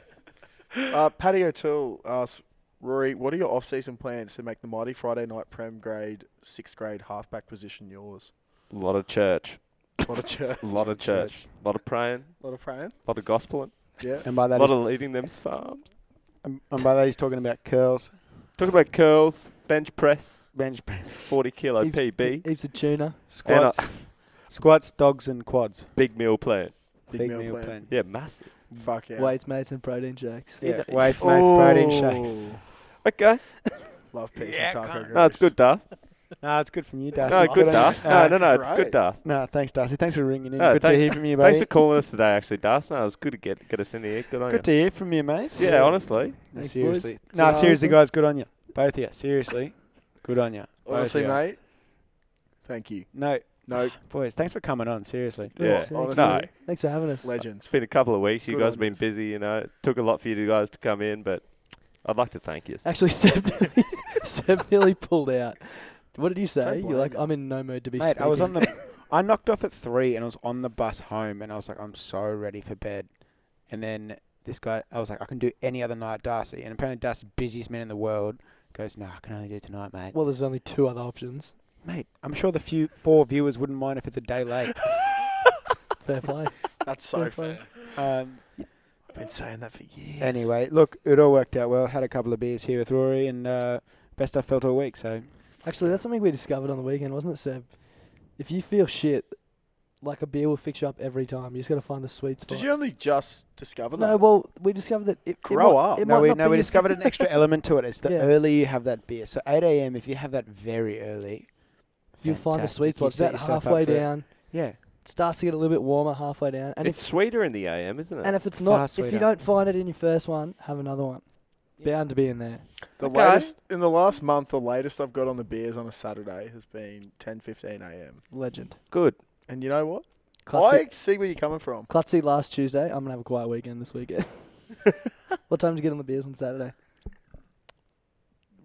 Paddy O'Toole asks, Rory, what are your off-season plans to make the mighty Friday night Prem grade 6th grade halfback position yours? a lot of church. A lot of church. A lot of church. A lot of praying. A lot of praying. A lot of gospeling. Yeah. And by A that, lot he's, of leading them psalms. and by that he's talking about curls, Talk about curls, bench press, bench press, 40 kilo Heaps- PB, Heaps of tuna. squats, squats, dogs, and quads. big meal plan. Big meal plan. Yeah, massive. Fuck yeah. Weights, mates, and protein shakes. Yeah, weights, mates, protein shakes. Okay. Love pizza and taco grease. No, it's good, Darth. No, it's good from you, Darcy. No, That's good, good. Darth. That's No, it's great. good, Darth. No, thanks, Darcy. Thanks for ringing in. No, Good to thanks- hear from you, Thanks buddy. for calling us today, actually, Darth. No, it was good to get us in here. Good on Good to hear from you, mate. you. Yeah, honestly. No, Thanks, seriously. boys. No, So, seriously, Arthur. guys, good on you. Both of you. Seriously. Good on you. Honestly, mate. Thank you. No, No, boys, thanks for coming on. Seriously. Yeah. Thanks, honestly. No, Thanks for having us. legends. it's been a couple of weeks. You Good guys on have been yous. busy, you know. It took a lot for you guys to come in, but I'd like to thank you. Actually, Seb nearly pulled out. What did you say? Don't You're blame like, him. I'm in no mood to be Mate, speaking. I was on the. I knocked off at 3 and I was on the bus home and I was like, I'm so ready for bed. And then this guy, I was like, I can do any other night, Darcy. And apparently Darcy's busiest man in the world goes, no, I can only do tonight, mate. Well, there's only 2 other options. Mate, I'm sure the 4 viewers wouldn't mind if it's a day late. Fair play. That's so Fair fair. um, I've been saying that for years. anyway, look, it all worked out well. Had a couple of beers here with Rory and best I felt all week. So Actually, that's something we discovered on the weekend, wasn't it, Seb? If you feel shit, like a beer will fix you up every time. You just got to find the sweet spot. Did you only just discover that? No, well, we discovered that it Grow might, up. It no, might we not be we your discovered an extra element to it. It's the Yeah. early you have that beer. So 8 a.m. if you have that very early, You'll find the fantastic. sweet spot. You've It's set about yourself up halfway for it. down. Yeah. It starts to get a little bit warmer halfway down. And It's sweeter in the AM, isn't it? if it's Far not, if sweeter. you don't find it in your first one, have another one. Bound to be in there. The Okay. latest in the last month, the latest I've got on the beers on a Saturday has been 10:15 a.m. Legend. Good. And you know what? Clutzy, I see where you're coming from. Clutzy last Tuesday. I'm going to have a quiet weekend this weekend. What time did you get on the beers on Saturday?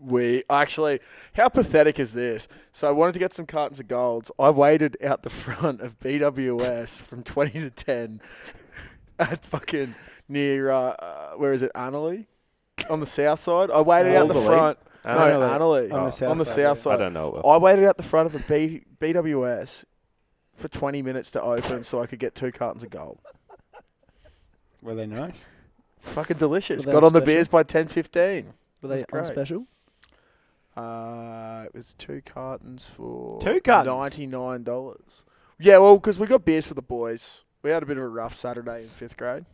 We actually, how pathetic is this? So I wanted to get some cartons of golds. I waited out the front of BWS from 20 to 10 at fucking near, where is it, Annerley? On the south side. I waited out the Alderley? front. Annerley. No, Annerley. On the south On the side, south yeah. side. I don't know. Well. I waited out the front of a BWS for 20 minutes to open so I could get 2 cartons of gold. Were they nice? Fucking delicious. Were they Got on on the special? beers by 10:15. Were they That's on great. special? It was 2 cartons for 2 cartons? $99. Yeah, well, because we got beers for the boys. We had a bit of a rough Saturday in 5th grade,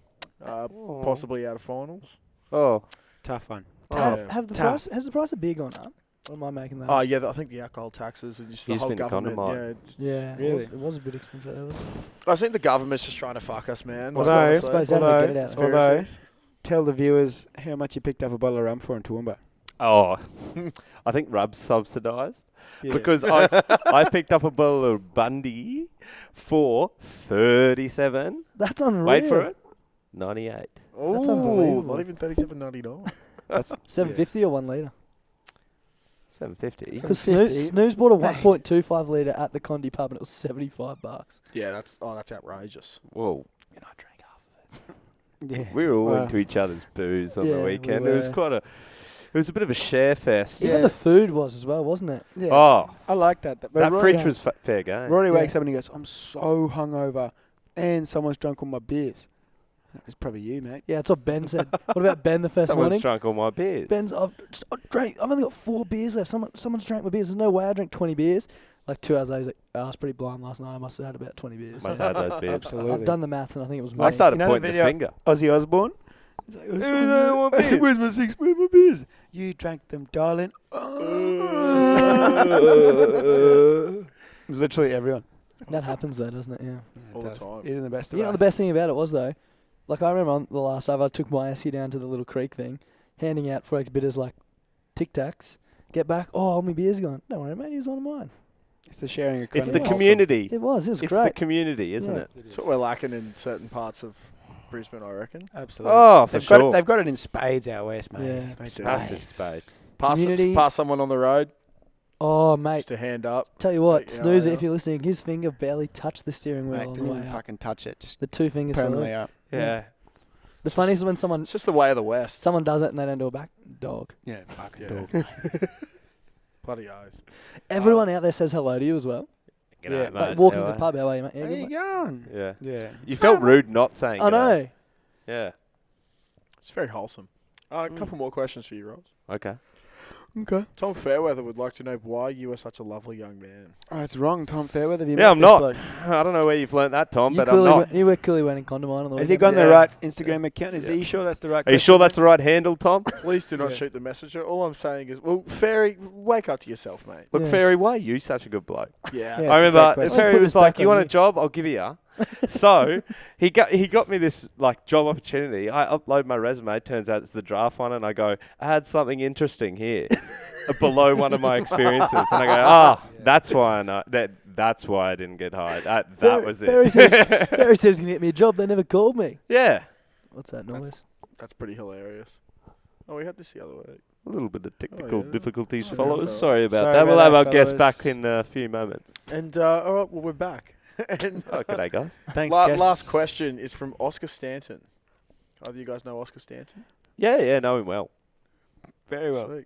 possibly out of finals. Oh. Tough one. Has the price of beer gone up? Or am I making that Oh up? yeah, I think the alcohol taxes and just the He's whole been government. economised. Yeah, Really? It was a bit expensive. Wasn't it? I think the government's just trying to fuck us, man. Although- I suppose they had to get it out. although- Tell the viewers how much you picked up a bottle of rum for in Toowoomba. Oh. I think Rub's subsidised. Yeah. Because I picked up a bottle of Bundy for 37. That's unreal. Wait for it. 98. Oh, unbelievable. not even $37.99. That's $7.50 or 1 litre. 750. Because 50. Snooze bought a Mate. 1.25 litre at the Condi pub and it was $75. Yeah, that's outrageous. Whoa. And I drank half of it. yeah. We were all Wow. into each other's booze on Yeah, the we weekend. It was were. it was a bit of a share fest. Even the food was as well, wasn't it? Yeah. Oh, I like that. But that Rory, fridge was fair game. Rory wakes Yeah. up and he goes, "I'm so hungover, and someone's drunk all my beers." That was probably you, mate. Yeah, that's what Ben said. What about Ben the first Someone's morning? drunk all my beers. Ben's, I've only got 4 beers left. Someone's drank my beers. There's no way I drank 20 beers. Like 2 hours later, he's like, I was pretty blind last night. I must have had about 20 beers. Must have had those beers. Absolutely. I've done the maths and I think it was me. I started You know the pointing the video- finger. Ozzy Osbourne. He's like, I said, "Where's my 6? Where's my beers?" You drank them, darling. It was literally everyone. That happens though, doesn't it? Yeah. All the time. Even the best of You know, us. the best thing about it was, though, like I remember on the last over, I took my Esky down to the little creek thing, handing out Forex bitters like Tic Tacs. Get back, all my beers are gone. Don't worry, mate, here's one of mine. It's the sharing It's economy. the community. It was It's great. the community, isn't Yeah. it? That's what we're lacking in certain parts of Brisbane, I reckon. Absolutely. Oh, for they've got sure. they've got it in spades out west, mate. Yeah. They do. Massive spades. Community. Pass someone on the road, Oh, mate, just a hand up. tell you what, Yeah, Snoozer, yeah. if you're listening, his finger barely touched the steering wheel Mate, on the didn't way even up. fucking touch it. Just The 2 fingers. permanently solid. up. Yeah. The funniest is when someone It's just the way of the West. does it and they don't do it back. Dog. Yeah, fucking Yeah. dog. Bloody oath. Everyone out there says hello to you as well. G'day, Yeah, mate. Like walking How to are the pub, how are you, mate? Yeah, Where good, you mate. going? Yeah. Yeah. You felt rude not saying I g'day. know. Yeah. It's very wholesome. A couple more questions for you, Ross. Okay. Okay. Tom Fairweather would like to know why you are such a lovely young man. Oh, it's wrong, Tom Fairweather. Have you Yeah, met I'm this not. bloke? I don't know where you've learnt that, Tom, You but I'm clearly not. went, you were clearly wearing condom on the Has he weekend. got the Yeah. right Instagram account? Are you sure that's the right? Are you sure that's the right handle, Tom? Please do not Yeah. shoot the messenger. All I'm saying is, well, Fairy, wake up to yourself, mate. Look, Yeah. Fairy, why are you such a good bloke? Yeah. Yeah. I That's a great remember question. Fairy I'll put was this like, back "You on want a you." job? I'll give you." So he got me this like job opportunity. I upload my resume. Turns out it's the draft one, and I go, "I had something interesting here." Below one of my experiences, and I go, that's why I know that's why I didn't get hired. That was it. Barry says he's going to get me a job. They never called me. Yeah, What's that noise? That's pretty hilarious. Oh, we had this the other week. a little bit of technical yeah. difficulties, Oh, followers. that's all Sorry about Sorry that. We'll about have our that, guest back fellas. in a few moments. And all right, well, we're back. And Oh, g'day, guys. Thanks, last guests. question is from Oscar Stanton. Either you guys know Oscar Stanton? Yeah, know him well. Very well. Sweet.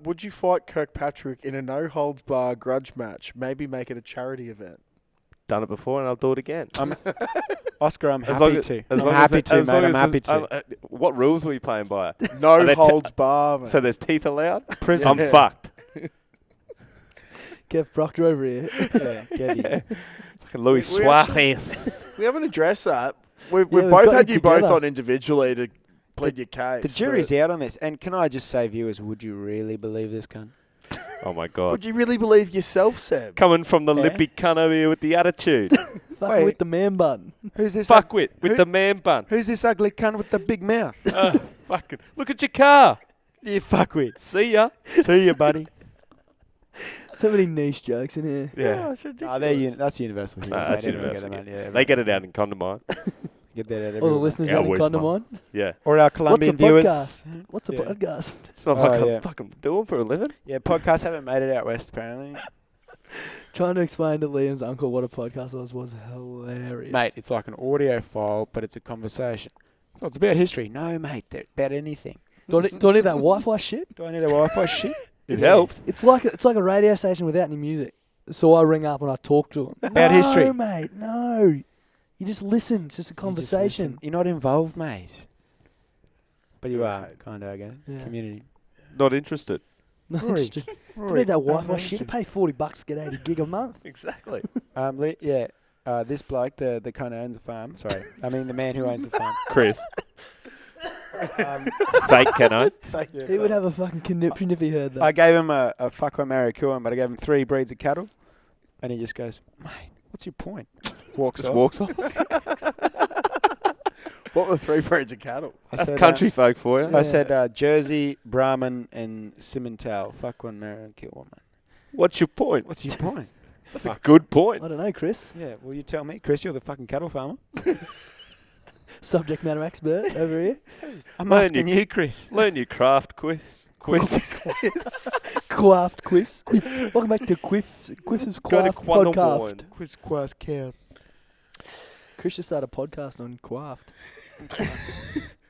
Would you fight Kirkpatrick in a no-holds-bar grudge match? Maybe make it a charity event. Done it before, and I'll do it again. Oscar, I'm As long happy as- to. as I'm long as happy it- to, as mate. long I'm as happy it's- to. What rules were you playing by? No-holds-bar, mate. So there's teeth allowed? Prison. I'm fucked. Kev Proctor over here. Yeah, get you. Fucking Luis We Suarez. we haven't addressed that. We've we've both got had you you both together. on individually to plead your case. The jury's out on this. And can I just say, viewers, would you really believe this cunt? Oh my Would god. you really believe yourself, Seb? Coming from the Yeah. lippy cunt over here with the attitude. Fucking Wait. with the man bun. Who's this? Fuckwit with Who- the man bun. Who's this ugly cunt with the big mouth? Fucking look at your car. You fuckwit. See ya. See you, buddy. So many niche jokes in here. Yeah. it's ridiculous. That's universal. Humor. Nah, that's Mate, everyone universal. get that, They get it out in Condamine. Get that out All the everywhere. listeners Yeah, out in where's Condamine. Yeah. Or our What's a Colombian viewers. podcast? What's a Yeah. podcast? It's not Oh, like yeah. I'm fucking doing for a living. Yeah, podcasts haven't made it out west, apparently. Trying to explain to Liam's uncle what a podcast was hilarious. Mate, it's like an audio file, but it's a conversation. So it's about history. No, mate, they're about anything. do I need that Wi-Fi shit? Do I need the Wi-Fi shit? It helps. It's like a radio station without any music. So I ring up and I talk to him. About history. No, mate, no. You just listen. It's just a You just conversation. listen. You're not involved, mate. But you are, Right. kind of, again. Yeah. Community. Not interested. No, Rory. just don't need that Wi-Fi shit. To pay $40 to get 80 gig a month. Exactly. This bloke, the kind of owns the farm. Sorry, I mean the man who owns the farm. Chris. Um, Fake Cano. He would have a fucking conniption if he heard that. I gave him a fuck one, marry, kill one, but I gave him 3 breeds of cattle, and he just goes, mate, what's your point? Walks Just off. walks off. What were 3 breeds of cattle? I That's said, country folk for you. Yeah. I said Jersey, Brahman, and Simmental. Fuck one, marry, and kill one, man. What's your point? What's your point? That's a good point. I don't know, Chris. Yeah, well, you tell me, Chris. You're the fucking cattle farmer. Subject matter expert over here. I'm Learn asking you, Chris. Learn your craft quiz. Quaffed quiz. Welcome back to Quiz's Go to Quaffed Quantum podcast. Wine. Quiz, quas, chaos. Chris just started a podcast on Quaffed.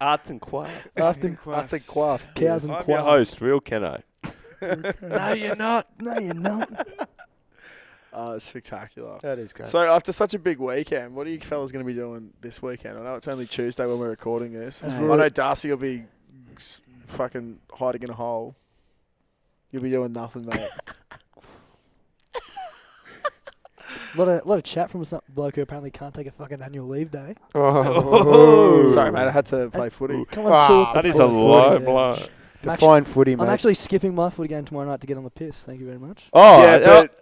Arts and craft. After Quaff. cows and I'm your quaff. host, Real Keno. No, you're not. No, you're not. It's spectacular. That is great. So after such a big weekend, what are you fellas going to be doing this weekend? I know it's only Tuesday when we're recording this. I know Darcy will be fucking hiding in a hole. You'll be doing nothing, mate. lot of chat from some bloke who apparently can't take a fucking annual leave day. Oh. Sorry, mate. I had to play footy. Come on, Ah, talk That the is a footy. low Yeah. blow. Define footy, mate. I'm actually skipping my footy game tomorrow night to get on the piss. Thank you very much. Oh, Yeah, but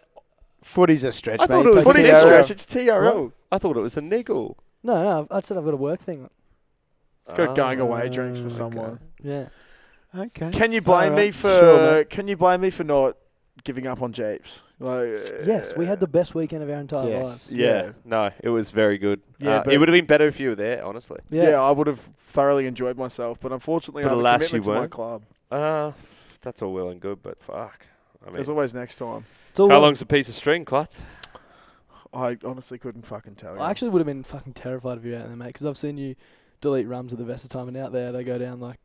Footy's a stretch, I mate. thought it was footy's a TRL. stretch. It's TRL. I thought it was a niggle. No, I said I've got a work thing. It's got going away Ah, drinks for okay. someone. Yeah. Okay. Can you blame Alright, me for? sure, mate. Can you blame me for not giving up on Jeeps? Like, Yes, we had the best weekend of our entire Yes. lives. Yeah. No, it was very good. Yeah, It but- would have been better if you were there, honestly. Yeah, I would have thoroughly enjoyed myself, but unfortunately, But I have a alas, you commitment to my weren't. club. That's all well and good, but fuck. I mean, There's always next time. It's all how well- long's a piece of string, Clutz? I honestly couldn't fucking tell you. I actually would have been fucking terrified of you out there, mate, because I've seen you delete rums at the best of time, and out there they go down like,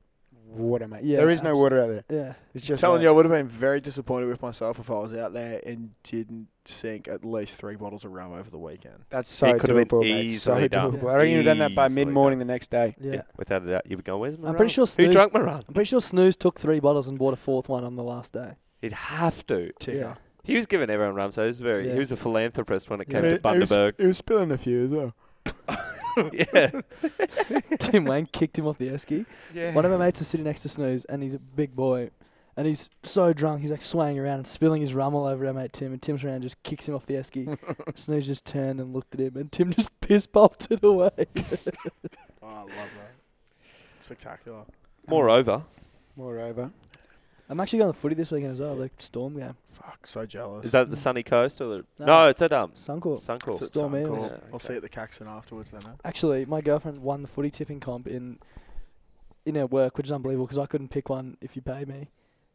Water, mate. Yeah, There is no water out there. yeah. It's just telling you, I would have been very disappointed with myself if I was out there and didn't sink at least 3 bottles of rum over the weekend. That's so It could have been doable, mate. So easily done. doable. I reckon you'd have done that by Easily mid-morning the next day. Yeah. Without a doubt. You would go, where's my I'm pretty rum? sure Who Snooze, drank my rum? I'm pretty sure Snooze took 3 bottles and bought a 4th one on the last day. He'd have to. Ticker. Yeah. He was giving everyone rum, so he was Yeah. he was a philanthropist when it came Yeah. to Bundaberg. He was spilling a few as well. Yeah. Tim Wayne kicked him off the esky. Yeah. One of my mates is sitting next to Snooze, and he's a big boy, and he's so drunk, he's like swaying around and spilling his rum all over our mate Tim, and Tim's around just kicks him off the esky. Snooze just turned and looked at him, and Tim just piss bolted away. Oh, I love that. Spectacular. Moreover, I'm actually going to footy this weekend as well, the Storm game. Fuck, so jealous. is that the sunny coast or the? No. No, it's at Suncorp. Suncorp. It's at Storm Suncorp. Eels. Yeah, I'll okay. see you at the Caxton afterwards then, eh? Actually, my girlfriend won the footy tipping comp in her work, which is unbelievable because I couldn't pick one if you paid me.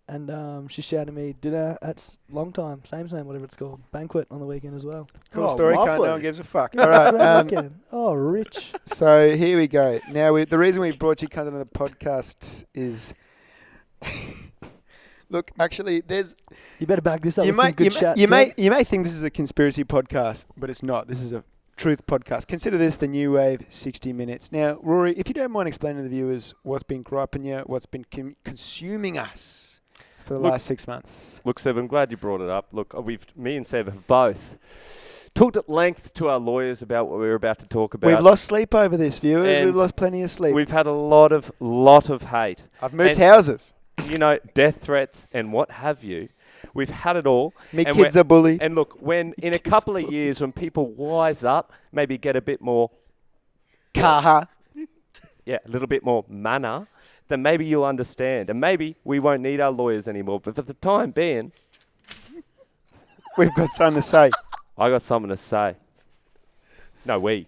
And she shouted me dinner at Long Time, same, whatever it's called, banquet on the weekend as well. Cool Oh, story, cunt. lovely. No one gives a fuck. All right. Great weekend. Oh, rich. So here we go. Now, the reason we brought you cunt on the podcast is... Look, actually, there's... You better back this up You with some may, good you, chat. may, you, may, Seb. you may think this is a conspiracy podcast, but it's not. This is a truth podcast. Consider this the new wave 60 minutes. Now, Rory, if you don't mind explaining to the viewers what's been griping you, what's been consuming us for the Look- last 6 months. Look, Seb, I'm glad you brought it up. Look, me and Seb have both talked at length to our lawyers about what we were about to talk about. We've lost sleep over this, viewers. And We've lost plenty of sleep. We've had a lot of hate. I've moved and- houses. You know, death threats and what have you. We've had it all. Me and kids are bullied. And look, when in a couple of years, when people wise up, maybe get a bit more, Kaha. a little bit more manner, then maybe you'll understand. And maybe we won't need our lawyers anymore. But for the time being, We've got something to say. I got something to say. No, we.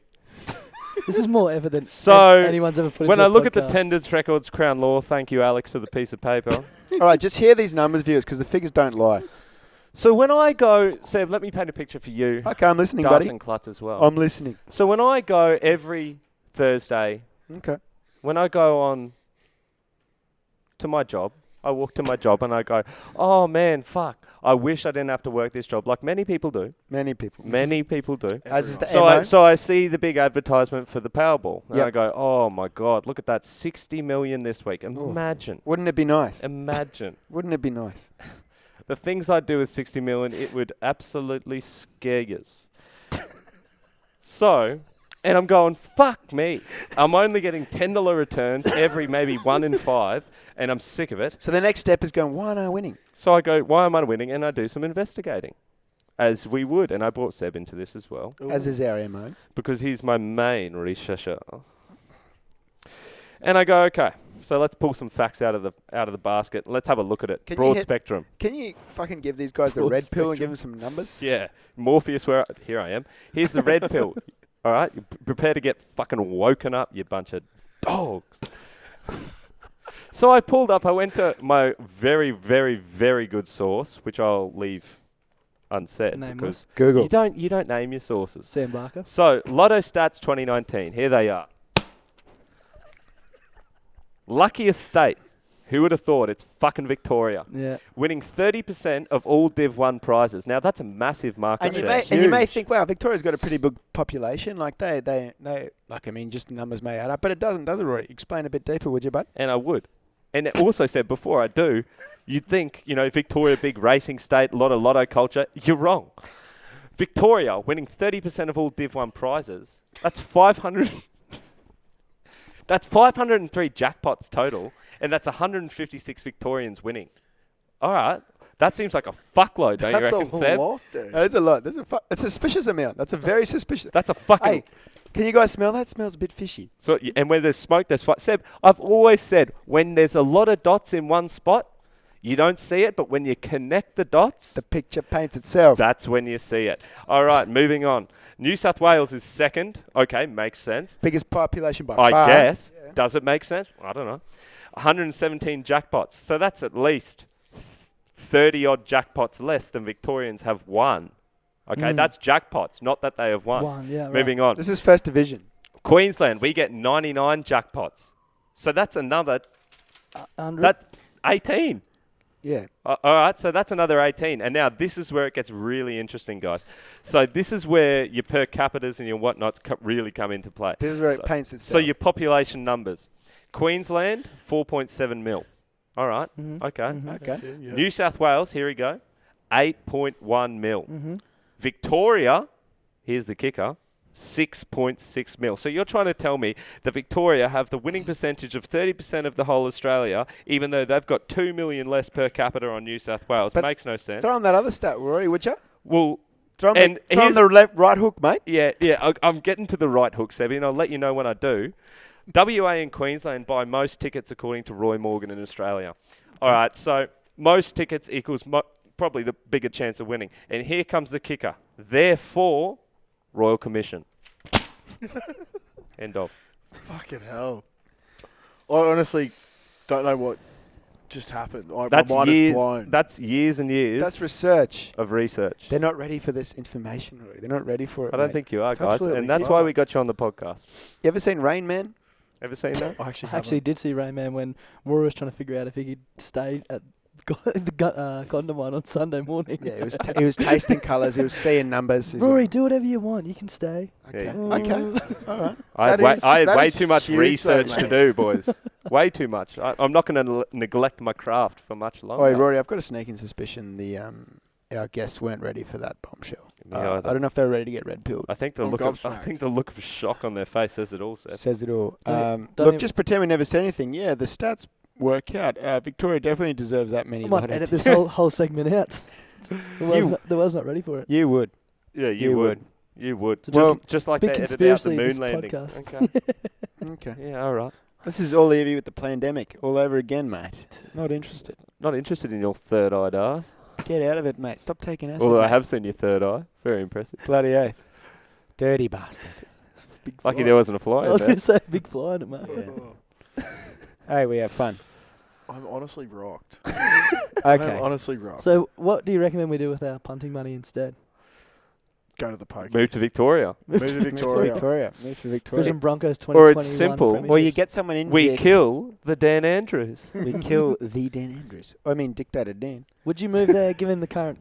This is more evident So, than anyone's ever put When into I a look at the podcast. Tenders Records Crown Law, thank you, Alex, for the piece of paper. All right, just hear these numbers, viewers, because the figures don't lie. So when I go, Seb, let me paint a picture for you. Okay, I'm listening, Darcy buddy. and Clutz as well. I'm listening. So when I go every Thursday, Okay. when I go on to my job, I walk to my job and I go, oh man, fuck, I wish I didn't have to work this job, like many people do. Many people. Many people do. As is the So MO. so I see the big advertisement for the Powerball, and Yep. I go, oh my God, look at that, 60 million this week. Imagine. Wouldn't it be nice? Imagine. Wouldn't it be nice? The things I'd do with 60 million, it would absolutely scare yous. So, and I'm going, fuck me. I'm only getting $10 returns every maybe 1 in 5, and I'm sick of it. So the next step is going, why am I winning? So I go, why am I winning? And I do some investigating, as we would. And I brought Seb into this as well, As is our MO. because he's my main researcher. And I go, okay, so let's pull some facts out of the basket. Let's have a look at it. Can you Broad hit- spectrum. Can you fucking give these guys the Broad red pill and give them some numbers? Yeah, Morpheus, here I am. Here's the red pill. All right, prepare to get fucking woken up, you bunch of dogs. So I pulled up. I went to my very, very, very good source, which I'll leave unsaid Nameless. because Google. you don't name your sources. Sam Barker. So Lotto Stats 2019. Here they are. Luckiest state. Who would have thought? It's fucking Victoria. Yeah. Winning 30% of all Div 1 prizes. Now, that's a massive market And you, share. may, and you may think, wow, Victoria's got a pretty big population. Like they like, I mean, just the numbers may add up, but it doesn't, does it, Rory? Explain a bit deeper, would you, bud? And I would. And it also said, before I do, you'd think, Victoria, big racing state, a lot of lotto culture. You're wrong. Victoria winning 30% of all Div 1 prizes. That's 500. That's 503 jackpots total, and that's 156 Victorians winning. All right. That seems like a fuckload, don't you reckon, Seb? dude. That is a lot. That's a suspicious amount. That's a very suspicious. That's a fucking... Hey, can you guys smell that? Smells a bit fishy. So, and when there's smoke, there's fire. Seb, I've always said, when there's a lot of dots in one spot, you don't see it, but when you connect the dots, The picture paints itself. that's when you see it. All right, moving on. New South Wales is second. Okay, makes sense. Biggest population by I far. guess. Yeah. Does it make sense? I don't know. 117 jackpots. So that's at least 30-odd jackpots less than Victorians have won. Okay, that's jackpots, not that they have won. One, yeah, right. Moving on. This is first division. Queensland, we get 99 jackpots. So that's another... 100. That's 18. Yeah. All right, so that's another 18. And now this is where it gets really interesting, guys. So this is where your per capitas and your whatnots really come into play. This is where So- it paints itself. So your population numbers. Queensland, 4.7 mil. All right, okay. Okay. New South Wales, here we go, 8.1 mil. Mm-hmm. Victoria, here's the kicker, 6.6 mil. So you're trying to tell me that Victoria have the winning percentage of 30% of the whole Australia, even though they've got 2 million less per capita on New South Wales. But Makes no sense. Throw on that other stat, Rory, would you? Well, Throw on, And throw on here's- the left, right hook, mate. yeah, I'm getting to the right hook, Sebi, and I'll let you know when I do. WA and Queensland buy most tickets according to Roy Morgan in Australia. All right, so most tickets equals probably the bigger chance of winning. And here comes the kicker. Therefore, Royal Commission. End of. Fucking hell. I honestly don't know what just happened. That's my mind is years. blown. That's years and years That's research. of research. They're not ready for this information, Rory. They're not ready for it. I don't mate. think you are, It's guys, absolutely and that's why we fucked. got you on the podcast. You ever seen Rain Man? Ever seen that? I actually I actually did see Rain Man when Rory was trying to figure out if he could stay at the condom one on Sunday morning. Yeah, he was tasting colours. He was seeing numbers. He's Rory, do whatever you want. You can stay. Okay. Yeah. Okay. All right. I had, That is- I had that way is too much huge though, research mate. to do, boys. Way too much. I'm not going to neglect my craft for much longer. Oi, Rory, I've got a sneaking suspicion our guests weren't ready for that bombshell. Me I either. don't know if they were ready to get red pilled. I think the I'm look of gobsmacked. shock on their face says it all, Seth. Says it all. Don't Look, even- just pretend we never said anything. Yeah, the stats work out. Victoria definitely deserves that many. I might lotto edit tickets. this whole segment out. The world's not ready for it. You would. Yeah, You you would. would. You would. Well, just like big they edited out the conspiracy, moon this landing. podcast. Okay. Okay. Yeah, all right. This is all Evie with the pandemic all over again, mate. Not interested. Not interested in your third eye, Darth. Get out of it, mate. Stop taking acid. Although I mate. have seen your third eye. Very impressive. Bloody oath. Dirty bastard. Big Lucky fly. there wasn't a fly I in was there. going to say big fly in it, mate. Yeah. Hey, we have fun. I'm honestly rocked. Okay. I'm honestly rocked. So, what do you recommend we do with our punting money instead? Go to the poker. Move to Victoria. Move to Move to Victoria. Victoria. Move to Victoria. Prison Broncos Or 2021. it's simple. premierships. Or you get someone in. We Vic. kill the Dan Andrews. We kill the Dan Andrews. I mean, dictator Dan. Would you move there given the current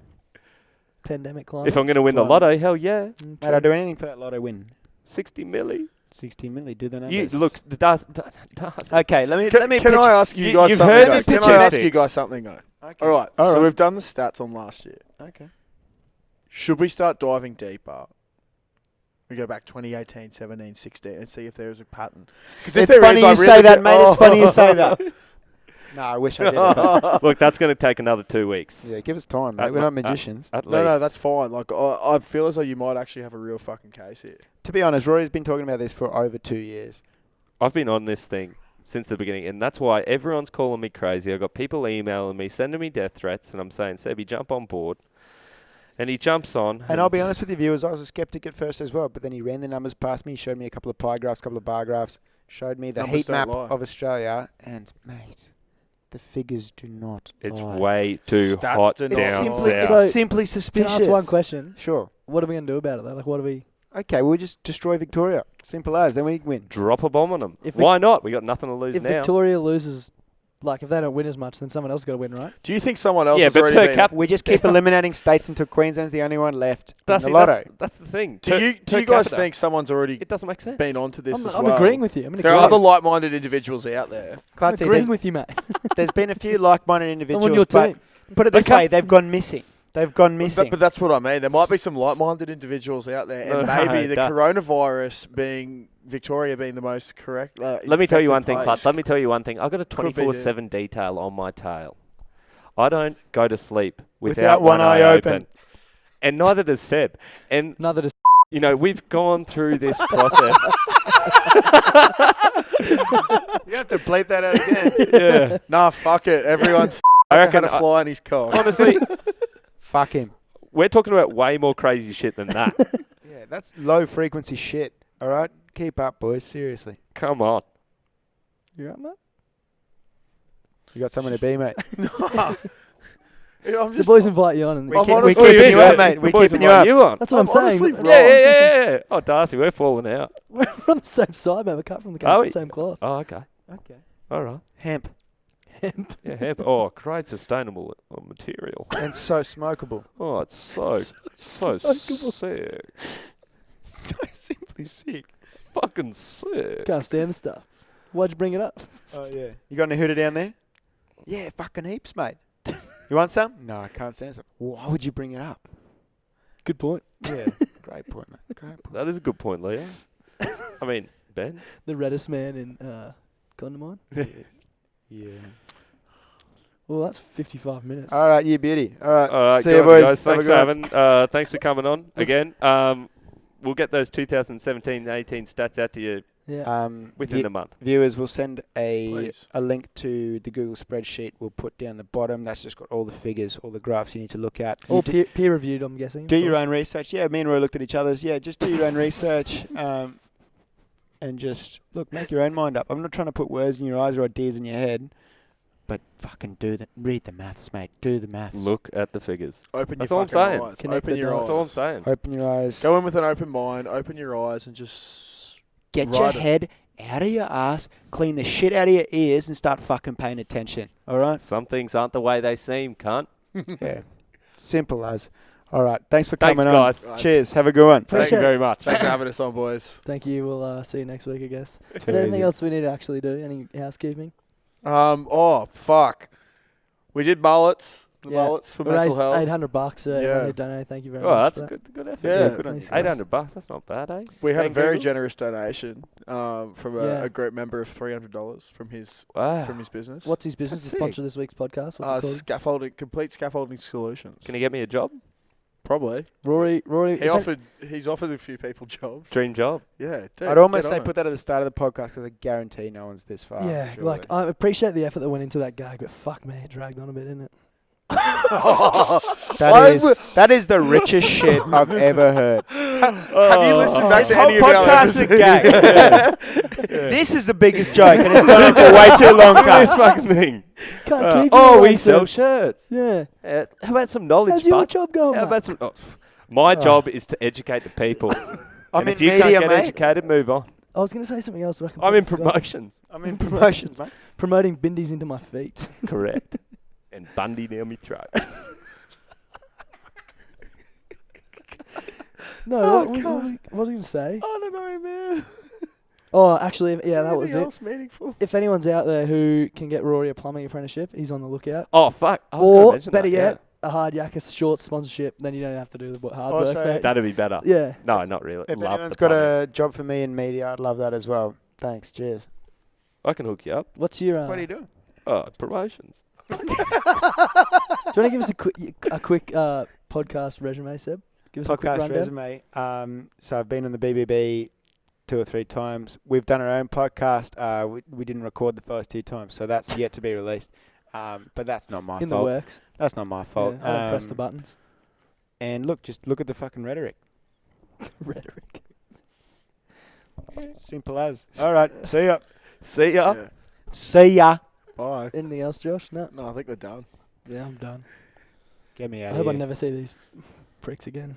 pandemic climate? If I'm going to win the Climate. lotto, hell yeah. Mm, Mate, I'd do anything for that lotto win. 60 milli. 60 milli. Do the You numbers. look, the Darth. Okay, let me Can pitch. I ask you guys You've something? heard though? me Can pitch I ask sticks. you guys something though? Okay. All right. All So right. we've done the stats on last year. Okay. Should we start diving deeper? We go back 2018, 17, 16 and see if there is a pattern. Because It's funny you say that, mate. It's funny you say that. No, I wish I did. it. Look, that's going to take another 2 weeks. Yeah, give us time, mate. At We're mo- not magicians. At No, least. that's fine. Like I feel as though you might actually have a real fucking case here. To be honest, Rory's been talking about this for over 2 years. I've been on this thing since the beginning, and that's why everyone's calling me crazy. I've got people emailing me, sending me death threats, and I'm saying, Sebby, jump on board. And he jumps on. And I'll be honest with you, viewers, I was a skeptic at first as well, but then he ran the numbers past me, showed me a couple of pie graphs, couple of bar graphs, showed me the Numbers heat don't map lie. of Australia, and, mate, the figures do not It's lie. way too Stats hot do down not It's lie. simply, south. So- it's simply Can suspicious. I ask one question? Sure. What are we going to do about it, though? Like, what are we... Okay, we'll just destroy Victoria. Simple as. Then we win. Drop a bomb on them. If Why not? We got nothing to lose If now. Victoria loses, like, if they don't win as much, then someone else got to win, right? Do you think someone else Yeah, has but already per been? cap- We just keep eliminating states until Queensland's the only one left Darcy, in the lotto. that's the thing. Do you Per guys capita, think someone's already it doesn't make sense? been onto this as I'm well? agreeing with you. I'm in There are agreement. other like-minded individuals out there. I'm Clutzy, agreeing there's, with you, mate. there's been a few like-minded I'm individuals, on your but team. put it But this way, they've gone missing. They've gone missing. But that's what I mean. There might be some like-minded individuals out there, and No, maybe the that- coronavirus being Victoria being the most correct. Let me tell you one thing, place. Clutz. Let me tell you one thing. I've got a Could be 24/7 detail on my tail. I don't go to sleep Without without one eye open. And neither does Seb. And, Neither does... you know, we've gone through this process. You have to bleep that out again. Yeah. Nah, fuck it. Everyone's I had reckon, a fly in his cock. honestly, Fuck him. we're talking about way more crazy shit than that. Yeah, that's low frequency shit. All right, keep up, boys. Seriously. Come on. You right, mate? You got someone to be, mate. Yeah, I'm The just, boys invite you on. And I'm We're honestly- keeping you Yeah, up, mate. the We're boys keeping you invite up. on. That's what I'm, honestly saying. wrong. Yeah. Oh, Darcy, we're falling out. We're on the same side, mate. We're cut from the Are we? same cloth. Oh, okay. Okay. All right. Hemp. Hemp. Yeah, hemp. Oh, great sustainable material. And so smokable. Oh, it's so Sustainable. sick. So simply sick. Fucking sick. Can't stand the stuff. Why'd you bring it up? Oh yeah. You got any hooter down there? Yeah, fucking heaps, mate. You want some? No, I can't stand some. Why would you bring it up? Good point. Yeah. Great point, mate. Great point. That is a good point, Leo. I mean, Ben. The reddest man in Condamine. Yeah. Well, that's 55 minutes. All right, you beauty. All right. All right, See good you, on boys. guys. Have a Thanks good for one. having. Thanks for coming on again. We'll get those 2017-18 stats out to you Yeah. within the month. Viewers, we'll send a Please. link to the Google spreadsheet. We'll put down the bottom. That's just got all the figures, all the graphs you need to look at. All You peer reviewed, I'm guessing. do your own research. Yeah, me and Roy looked at each other's. Yeah, just do your own research. And just look, make your own mind up. I'm not trying to put words in your eyes or ideas in your head, but fucking read the maths, mate. Do the maths. Look at the figures. open That's your all I'm fucking saying. eyes. Connect Open the your dots. eyes. That's all I'm saying. Open your eyes. Go in with an open mind. Open your eyes and just Get your Right. head out of your ass, clean the shit out of your ears, and start fucking paying attention. All right? Some things aren't the way they seem, cunt. Yeah. Simple as. All right. Thanks for Thanks, coming guys. on. Cheers. Have a good one. Thank you very much. thanks for having us on, boys. Thank you. We'll see you next week, I guess. Is Too there anything easy. else we need to actually do? Any housekeeping? Oh fuck, we did mullets. The Yeah. mullets for We mental raised health. $800. Yeah. Everyone who donated. Thank you very Oh, much. that's for a good effort. Yeah. good on you. Thanks, guys. $800. That's not bad, eh? We had a Thank very Google. generous donation from Yeah. a group member of $300 from his Wow. business. What's his business That's to sponsor this week's podcast? What's it called? Complete scaffolding solutions. Can you get me a job? Probably. Rory. He's offered a few people jobs. Dream job. Yeah, dude, I'd almost get say on it. put that at the start of the podcast because I guarantee no one's this far. Yeah, surely. like I appreciate the effort that went into that gag, but fuck me, it dragged on a bit, didn't it? That is the richest shit I've ever heard. Have you listened back This to whole any of our podcast is a episodes? gag. This is the biggest joke, and it's gone on for way too long. Look at this Guys. fucking thing. Can't keep Oh, it we away, sell so- shirts. Yeah. How about some knowledge, How's your bud? job going, How mate? about some... my job is to educate the people. I'm and in if you media, can't get mate. educated, move on. I was going to say something else, but I I'm in completely forgot. promotions. I'm in promotions, mate. Promoting bindies into my feet. Correct. And Bundy down my throat. No, Oh, what was God. I going to say? I don't know, man. Oh, actually, yeah, Is that was anything it. else meaningful? If anyone's out there who can get Rory a plumbing apprenticeship, he's on the lookout. Oh, fuck. I was going to Or, mention better that, yet, a hard yakka short sponsorship, then you don't have to do the hard Also, work, mate. That'd be better. Yeah. No, not really. If Love anyone's the got plumbing. a job for me in media, I'd love that as well. Thanks. Cheers. I can hook you up. What's your... What are you doing? Oh, promotions. Do you want to give us a quick podcast resume, Seb? Give us a quick Podcast rundown. resume. So I've been on the BBB 2 or 3 times. We've done our own podcast. We didn't record the first 2 times, so that's yet to be released. But that's not my In the fault. works. That's not my fault. Yeah, I don't press the buttons. And just look at the fucking rhetoric. Rhetoric. Simple as. All right. See ya. See ya. Yeah. See ya. Bye. Anything else, Josh? No. No, I think we're done. Yeah, I'm done. Get me I out hope of I here. never see these pricks again.